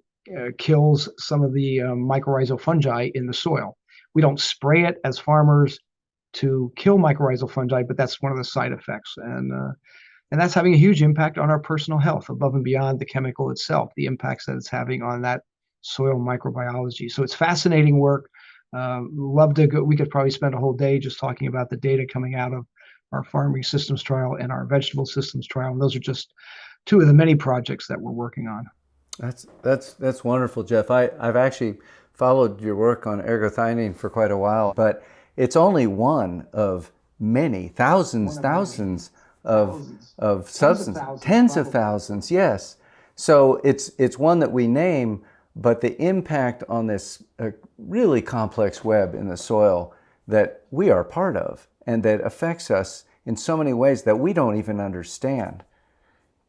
kills some of the mycorrhizal fungi in the soil. We don't spray it as farmers to kill mycorrhizal fungi, but that's one of the side effects. And that's having a huge impact on our personal health above and beyond the chemical itself, the impacts that it's having on that soil microbiology. So it's fascinating work. Love to go. We could probably spend a whole day just talking about the data coming out of our farming systems trial and our vegetable systems trial. And those are just 2 of the many projects that we're working on. That's wonderful, Jeff. I've actually followed your work on ergothioneine for quite a while, but it's only one of many thousands of substances, tens of thousands, yes. So it's one that we name, but the impact on this really complex web in the soil that we are part of and that affects us in so many ways that we don't even understand.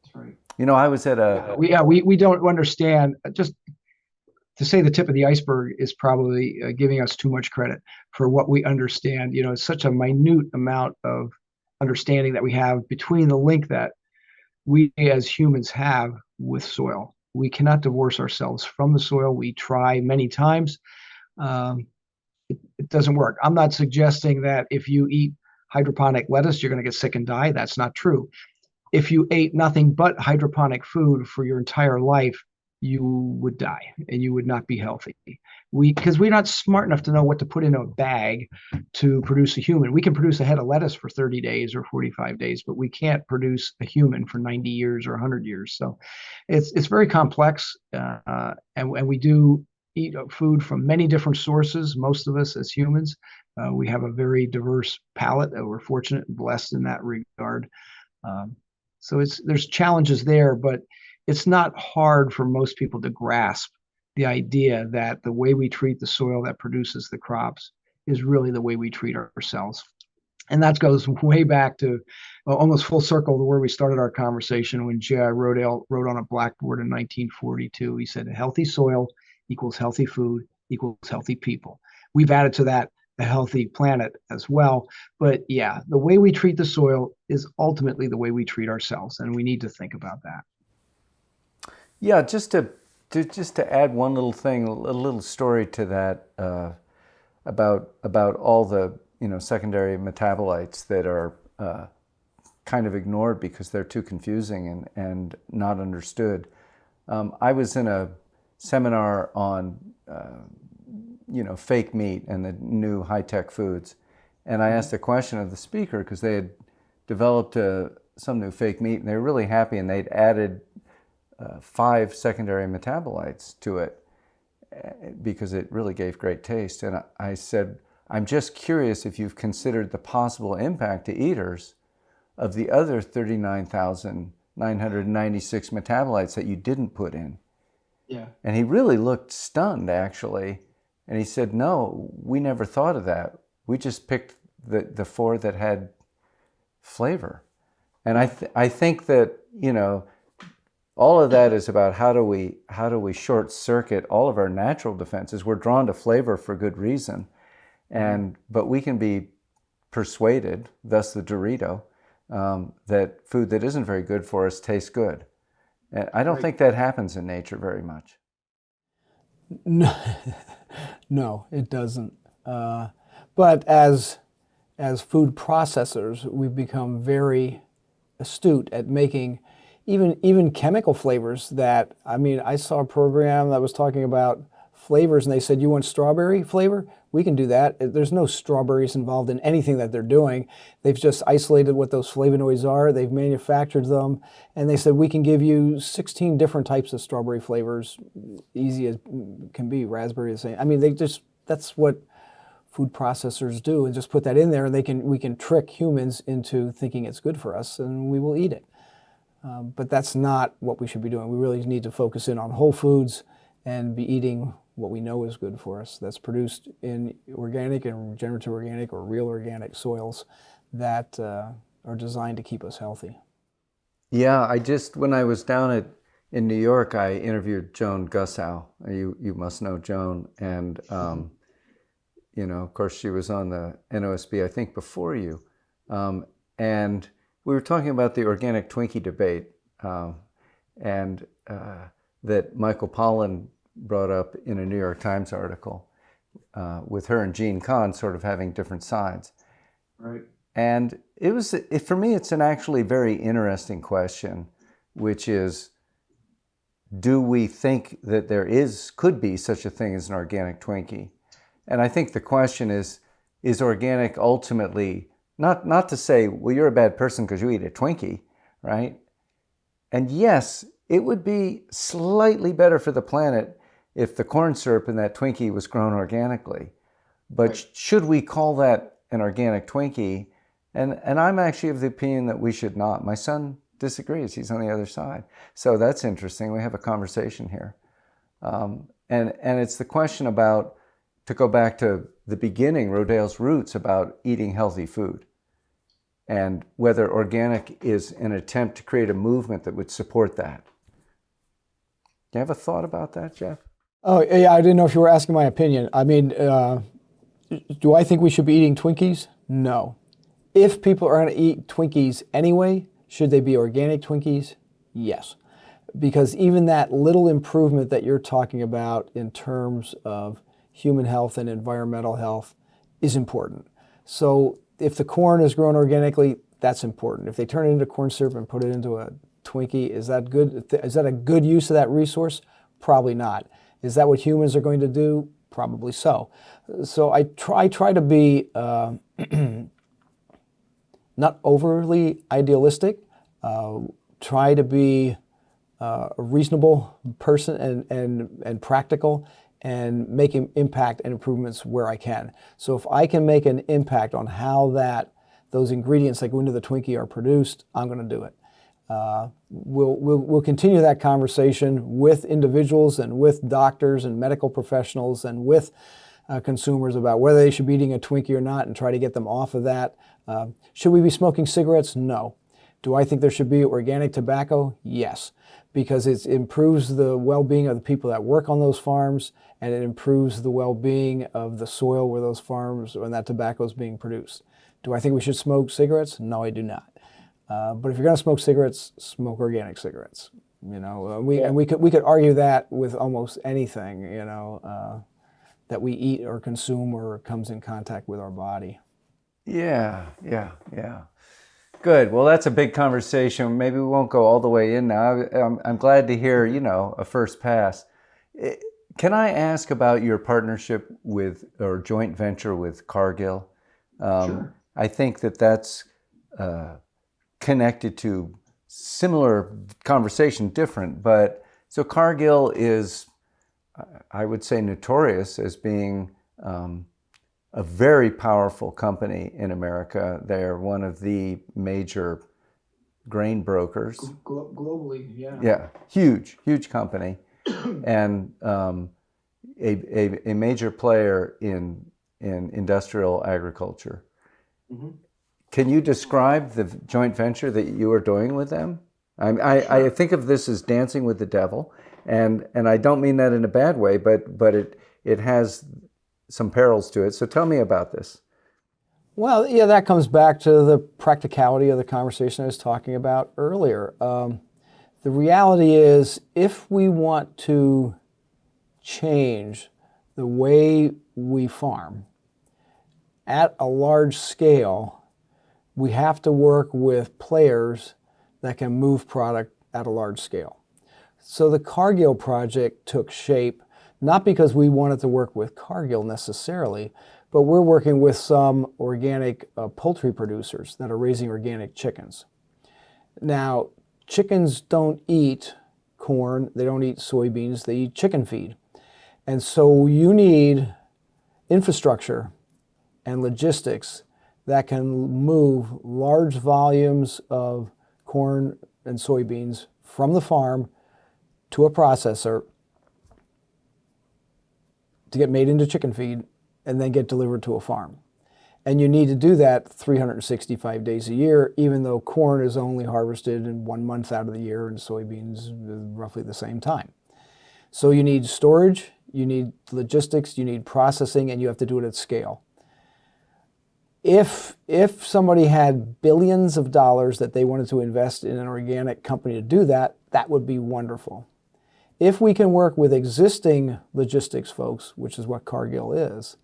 That's right. You know, I was at we don't understand. Just to say the tip of the iceberg is probably giving us too much credit for what we understand. It's such a minute amount of understanding that we have between the link that we as humans have with soil. We cannot divorce ourselves from the soil. We try many times. It doesn't work. I'm not suggesting that if you eat hydroponic lettuce, you're going to get sick and die. That's not true. If you ate nothing but hydroponic food for your entire life, you would die and you would not be healthy. Because we're not smart enough to know what to put in a bag to produce a human. We can produce a head of lettuce for 30 days or 45 days, but we can't produce a human for 90 years or 100 years. So it's very complex. And we do eat food from many different sources. Most of us as humans, we have a very diverse palate. We're fortunate and blessed in that regard. So there's challenges there, but it's not hard for most people to grasp the idea that the way we treat the soil that produces the crops is really the way we treat ourselves. And that goes way back to almost full circle to where we started our conversation when J.I. Rodale wrote on a blackboard in 1942. He said, healthy soil equals healthy food equals healthy people. We've added to that a healthy planet as well. But yeah, the way we treat the soil is ultimately the way we treat ourselves. And we need to think about that. Yeah, just to add one little thing, a little story to that about all the secondary metabolites that are kind of ignored because they're too confusing and not understood. I was in a seminar on fake meat and the new high-tech foods, and I asked a question of the speaker because they had developed some new fake meat and they were really happy, and they'd added 5 secondary metabolites to it because it really gave great taste. And I said, I'm just curious if you've considered the possible impact to eaters of the other 39,996 metabolites that you didn't put in. Yeah. And he really looked stunned, actually. And he said, no, we never thought of that. We just picked the 4 that had flavor. And I think that, all of that is about how do we short circuit all of our natural defenses. We're drawn to flavor for good reason, but we can be persuaded, thus the Dorito, that food that isn't very good for us tastes good. And I don't think that happens in nature very much. No, it doesn't. But as food processors, we've become very astute at making even chemical flavors that, I saw a program that was talking about flavors and they said, you want strawberry flavor? We can do that. There's no strawberries involved in anything that they're doing. They've just isolated what those flavonoids are. They've manufactured them. And they said, we can give you 16 different types of strawberry flavors, easy as can be, raspberry the same. That's what food processors do, and just put that in there and we can trick humans into thinking it's good for us and we will eat it. But that's not what we should be doing. We really need to focus in on whole foods and be eating what we know is good for us, that's produced in organic and regenerative organic or real organic soils that are designed to keep us healthy. Yeah, when I was down in New York, I interviewed Joan Gussow. You must know Joan. And, of course, she was on the NOSB, I think, before you. And we were talking about the organic Twinkie debate and that Michael Pollan brought up in a New York Times article with her and Gene Kahn sort of having different sides. Right. And for me, it's an actually very interesting question, which is, do we think that could be such a thing as an organic Twinkie? And I think the question is organic ultimately, not to say, well, you're a bad person because you eat a Twinkie, right? And yes, it would be slightly better for the planet if the corn syrup in that Twinkie was grown organically. But right. Should we call that an organic Twinkie? And I'm actually of the opinion that we should not. My son disagrees. He's on the other side. So that's interesting. We have a conversation here. And it's the question about, to go back to the beginning, Rodale's roots about eating healthy food, and whether organic is an attempt to create a movement that would support that. Do you have a thought about that, Jeff? Oh, yeah, I didn't know if you were asking my opinion. I mean, do I think we should be eating Twinkies? No. If people are going to eat Twinkies anyway, should they be organic Twinkies? Yes. Because even that little improvement that you're talking about in terms of human health and environmental health is important. So if the corn is grown organically, that's important. If they turn it into corn syrup and put it into a Twinkie, is that good? Is that a good use of that resource? Probably not. Is that what humans are going to do? Probably so. So I try to be not overly idealistic, try to be a reasonable person and practical, and making impact and improvements where I can. So if I can make an impact on how those ingredients that go into the Twinkie are produced, I'm going to do it. We'll continue that conversation with individuals and with doctors and medical professionals and with consumers about whether they should be eating a Twinkie or not, and try to get them off of that. Should we be smoking cigarettes? No. Do I think there should be organic tobacco? Yes, because it improves the well-being of the people that work on those farms, and it improves the well-being of the soil where those farms and that tobacco is being produced. Do I think we should smoke cigarettes? No, I do not. But if you're going to smoke cigarettes, smoke organic cigarettes. You know, we could argue that with almost anything, you know, that we eat or consume or comes in contact with our body. Yeah. Good. Well, that's a big conversation. Maybe we won't go all the way in now. I'm glad to hear, you know, a first pass. Can I ask about your partnership with, or joint venture with Cargill? Sure. I think that's connected to similar conversation, different, but so Cargill is, I would say, notorious as being a very powerful company in America. They're one of the major grain brokers. Globally, yeah. Yeah, huge company, and a major player in industrial agriculture. Mm-hmm. Can you describe the joint venture that you are doing with them? I think of this as dancing with the devil, and I don't mean that in a bad way, but it has some perils to it. So tell me about this. Well, yeah, that comes back to the practicality of the conversation I was talking about earlier. The reality is, if we want to change the way we farm at a large scale, we have to work with players that can move product at a large scale. So the Cargill project took shape not because we wanted to work with Cargill necessarily, but we're working with some organic poultry producers that are raising organic chickens. Now, chickens don't eat corn, they don't eat soybeans, they eat chicken feed. And so you need infrastructure and logistics that can move large volumes of corn and soybeans from the farm to a processor to get made into chicken feed and then get delivered to a farm. And you need to do that 365 days a year, even though corn is only harvested in 1 month out of the year and soybeans roughly the same time. So you need storage, you need logistics, you need processing, and you have to do it at scale. If somebody had billions of dollars that they wanted to invest in an organic company to do that, that would be wonderful. If we can work with existing logistics folks, which is what Cargill is,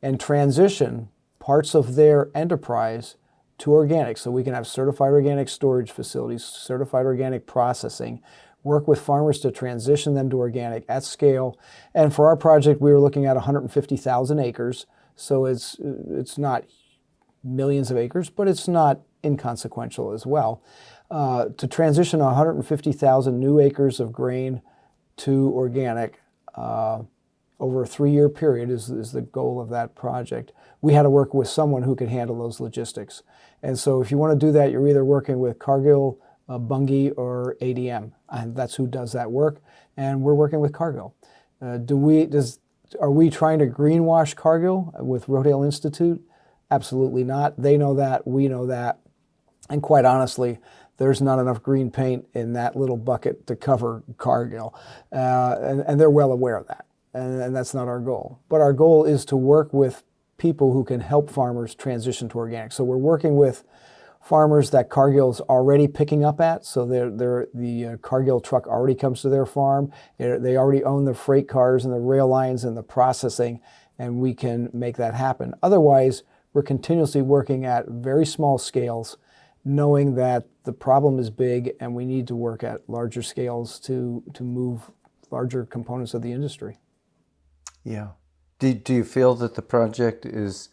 and transition parts of their enterprise to organic, so we can have certified organic storage facilities, certified organic processing, work with farmers to transition them to organic at scale. And for our project, we were looking at 150,000 acres, so it's not millions of acres, but it's not inconsequential as well. To transition 150,000 new acres of grain to organic over a 3-year period is the goal of that project. We had to work with someone who could handle those logistics. And so if you want to do that, you're either working with Cargill, Bunge, or ADM, and that's who does that work. And we're working with Cargill. Are we trying to greenwash Cargill with Rodale Institute? Absolutely not. They know that, we know that. And quite honestly, there's not enough green paint in that little bucket to cover Cargill. And they're well aware of that. and that's not our goal. But our goal is to work with people who can help farmers transition to organic. So we're working with farmers that Cargill's already picking up at. So the Cargill truck already comes to their farm. They already own the freight cars and the rail lines and the processing, and we can make that happen. Otherwise, we're continuously working at very small scales, knowing that the problem is big and we need to work at larger scales to move larger components of the industry. Yeah. Do you feel that the project is,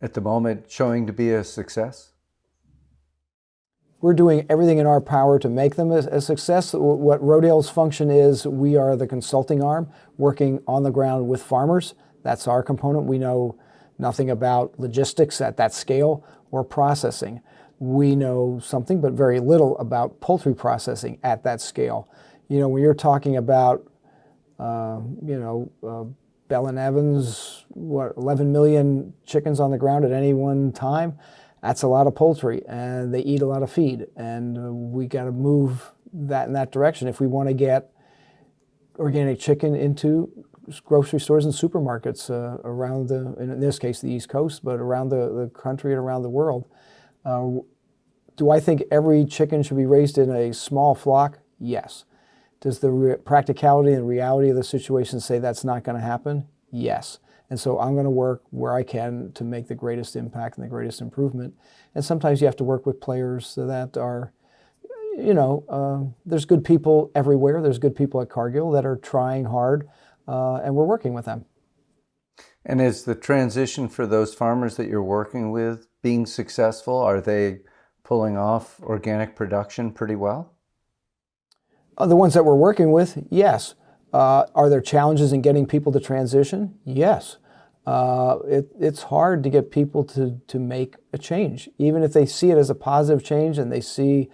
at the moment, showing to be a success? We're doing everything in our power to make them a success. What Rodale's function is, we are the consulting arm working on the ground with farmers. That's our component. We know nothing about logistics at that scale or processing. We know something, but very little about poultry processing at that scale. You know, when you're talking about, Bell and Evans, 11 million chickens on the ground at any one time, that's a lot of poultry, and they eat a lot of feed, and we got to move that in that direction if we want to get organic chicken into grocery stores and supermarkets around in this case, the East Coast, but around the country and around the world. Do I think every chicken should be raised in a small flock? Yes. Does the practicality and reality of the situation say that's not going to happen? Yes. And so I'm going to work where I can to make the greatest impact and the greatest improvement. And sometimes you have to work with players that are, there's good people everywhere. There's good people at Cargill that are trying hard, and we're working with them. And is the transition for those farmers that you're working with being successful? Are they pulling off organic production pretty well? The ones that we're working with, yes. Are there challenges in getting people to transition? Yes. It's hard to get people to make a change. Even if they see it as a positive change and they see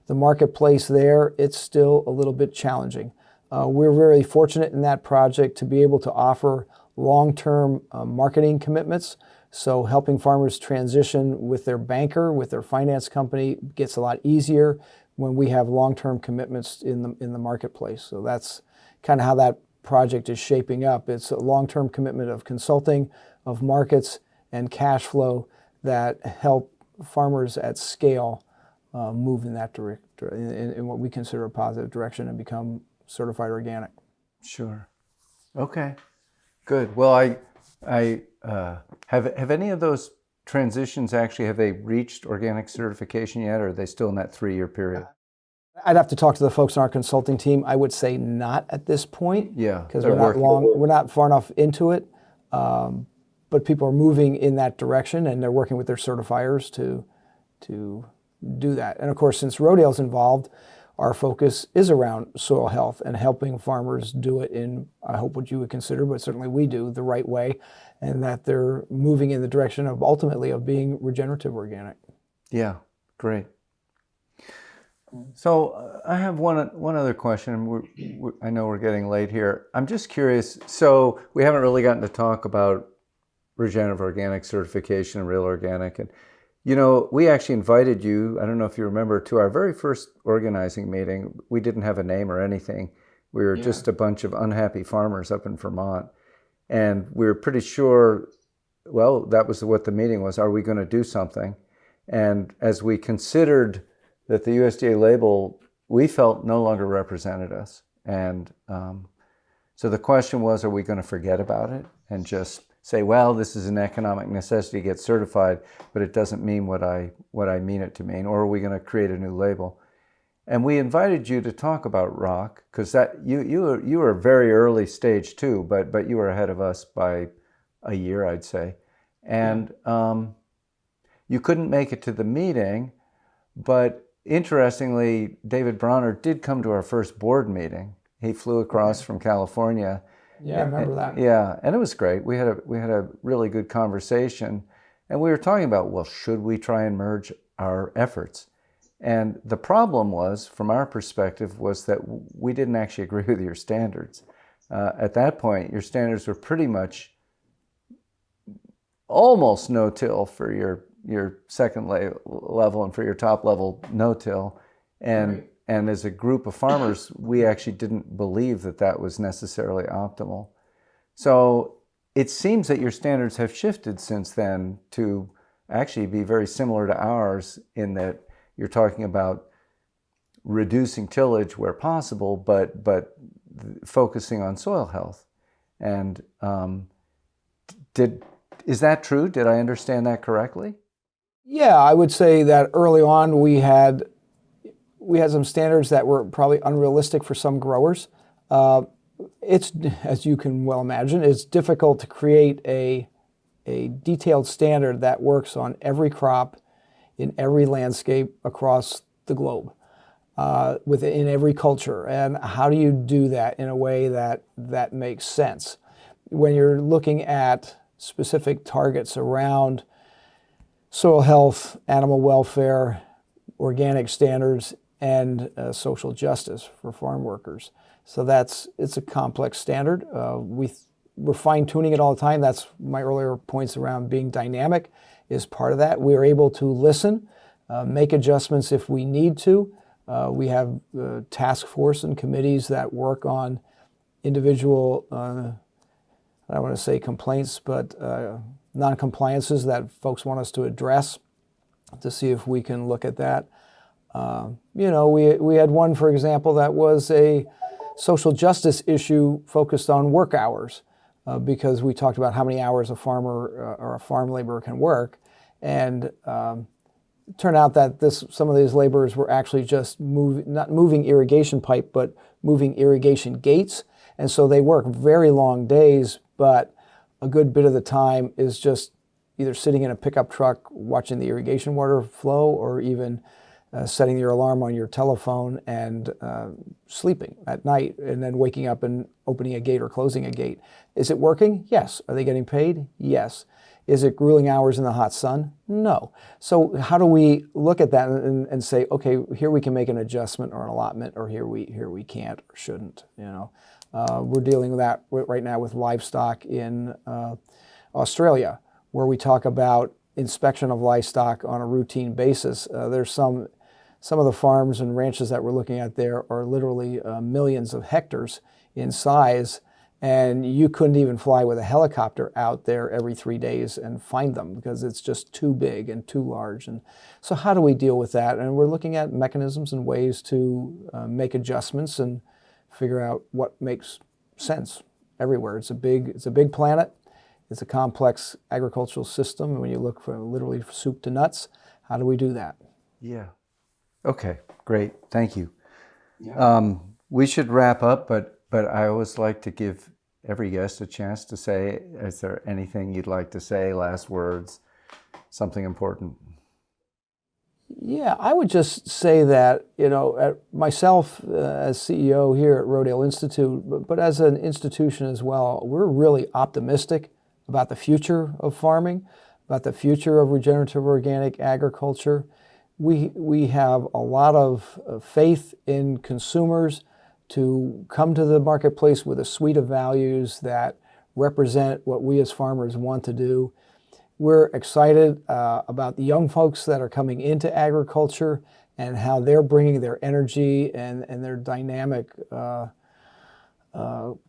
the marketplace there, it's still a little bit challenging. We're very fortunate in that project to be able to offer long-term marketing commitments. So helping farmers transition with their banker, with their finance company gets a lot easier when we have long-term commitments in the marketplace. So that's kind of how that project is shaping up. It's a long-term commitment of consulting, of markets, and cash flow that help farmers at scale move in that direction, in what we consider a positive direction, and become certified organic. Sure. Okay. Good. Well, I have any of those transitions actually, have they reached organic certification yet, or are they still in that 3-year period? I'd have to talk to the folks on our consulting team. I would say not at this point. Yeah, because we're not far enough into it. But people are moving in that direction, and they're working with their certifiers to do that. And of course, since Rodale's involved, our focus is around soil health and helping farmers do it in, I hope, what you would consider, but certainly we do, the right way, and that they're moving in the direction of ultimately of being regenerative organic. Yeah, great. So I have one other question. I know we're getting late here. I'm just curious. So we haven't really gotten to talk about regenerative organic certification and real organic. And, we actually invited you, I don't know if you remember, to our very first organizing meeting. We didn't have a name or anything. We were just a bunch of unhappy farmers up in Vermont. And we were pretty sure, well, that was what the meeting was. Are we going to do something? And as we considered that the USDA label, we felt no longer represented us. And so the question was, are we going to forget about it and just say, well, this is an economic necessity to get certified, but it doesn't mean what I mean it to mean, or are we going to create a new label? And we invited you to talk about rock, because that you were very early stage too, but you were ahead of us by a year, I'd say. And you couldn't make it to the meeting, but interestingly, David Bronner did come to our first board meeting. He flew across from California. Yeah, I remember that. Yeah, and it was great. We had a really good conversation, and we were talking about, well, should we try and merge our efforts? And the problem was, from our perspective, was that we didn't actually agree with your standards. At that point, your standards were pretty much almost no-till for your second level, and for your top level, no-till. And as a group of farmers, we actually didn't believe that was necessarily optimal. So it seems that your standards have shifted since then to actually be very similar to ours in that you're talking about reducing tillage where possible, but focusing on soil health. And is that true? Did I understand that correctly? Yeah, I would say that early on we had some standards that were probably unrealistic for some growers. It's, as you can well imagine, it's difficult to create a detailed standard that works on every crop in every landscape across the globe, within every culture. And how do you do that in a way that makes sense? When you're looking at specific targets around soil health, animal welfare, organic standards, and social justice for farm workers. So it's a complex standard. We're fine-tuning it all the time. That's my earlier points around being dynamic is part of that. We are able to listen, make adjustments if we need to. We have task force and committees that work on individual, I don't want to say complaints, but non-compliances that folks want us to address to see if we can look at that. We had one, for example, that was a social justice issue focused on work hours because we talked about how many hours a farmer or a farm laborer can work. And it turned out that some of these laborers were actually just not moving irrigation pipe, but moving irrigation gates. And so they work very long days, but a good bit of the time is just either sitting in a pickup truck watching the irrigation water flow or even setting your alarm on your telephone and sleeping at night and then waking up and opening a gate or closing a gate. Is it working? Yes. Are they getting paid? Yes. Is it grueling hours in the hot sun? No. So how do we look at that and say, okay, here we can make an adjustment or an allotment, or here we can't or shouldn't? We're dealing with that right now with livestock in Australia, where we talk about inspection of livestock on a routine basis. There's some of the farms and ranches that we're looking at there are literally millions of hectares in size, and you couldn't even fly with a helicopter out there every 3 days and find them because it's just too big and too large. And so how do we deal with that? And we're looking at mechanisms and ways to make adjustments and figure out what makes sense everywhere. It's a big planet. It's a complex agricultural system. And when you look for literally soup to nuts, how do we do that? Yeah. Okay, great. Thank you. Yeah. We should wrap up, but I always like to give every guest a chance to say, is there anything you'd like to say, last words, something important? Yeah, I would just say that, myself as CEO here at Rodale Institute, but as an institution as well, we're really optimistic about the future of farming, about the future of regenerative organic agriculture. We have a lot of faith in consumers to come to the marketplace with a suite of values that represent what we as farmers want to do. We're excited about the young folks that are coming into agriculture and how they're bringing their energy and their dynamic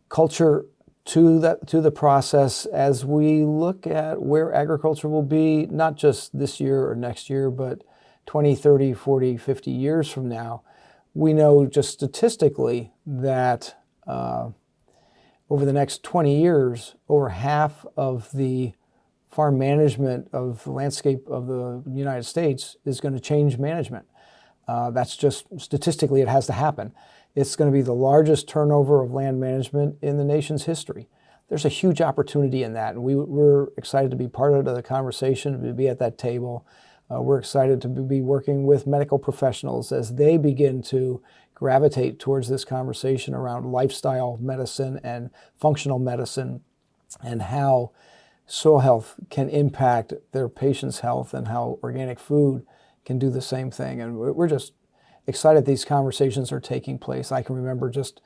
culture to the process as we look at where agriculture will be, not just this year or next year, but 20, 30, 40, 50 years from now. We know just statistically that over the next 20 years, over half of the farm management of the landscape of the United States is going to change management. That's just statistically, it has to happen. It's going to be the largest turnover of land management in the nation's history. There's a huge opportunity in that, and we're excited to be part of the conversation, to be at that table. We're excited to be working with medical professionals as they begin to gravitate towards this conversation around lifestyle medicine and functional medicine and how soil health can impact their patients' health and how organic food can do the same thing. And we're just excited these conversations are taking place. I can remember just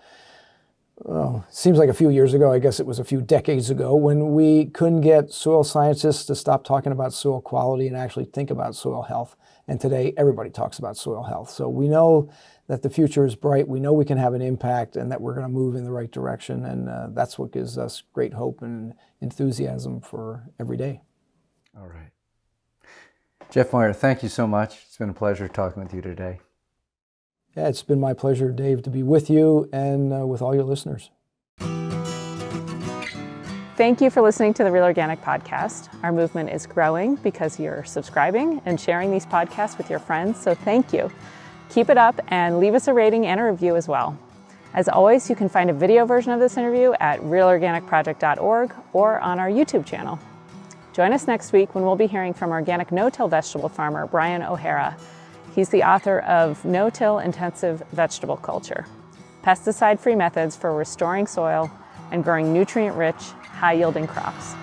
seems like a few years ago, I guess it was a few decades ago, when we couldn't get soil scientists to stop talking about soil quality and actually think about soil health. And today, everybody talks about soil health. So we know that the future is bright. We know we can have an impact and that we're going to move in the right direction. And that's what gives us great hope and enthusiasm for every day. All right. Jeff Moyer, thank you so much. It's been a pleasure talking with you today. Yeah, it's been my pleasure, Dave, to be with you and with all your listeners. Thank you for listening to the Real Organic Podcast. Our movement is growing because you're subscribing and sharing these podcasts with your friends, so thank you. Keep it up and leave us a rating and a review as well. As always, you can find a video version of this interview at realorganicproject.org or on our YouTube channel. Join us next week when we'll be hearing from organic no-till vegetable farmer Brian O'Hara. He's the author of No-Till Intensive Vegetable Culture, pesticide-free methods for restoring soil and growing nutrient-rich, high-yielding crops.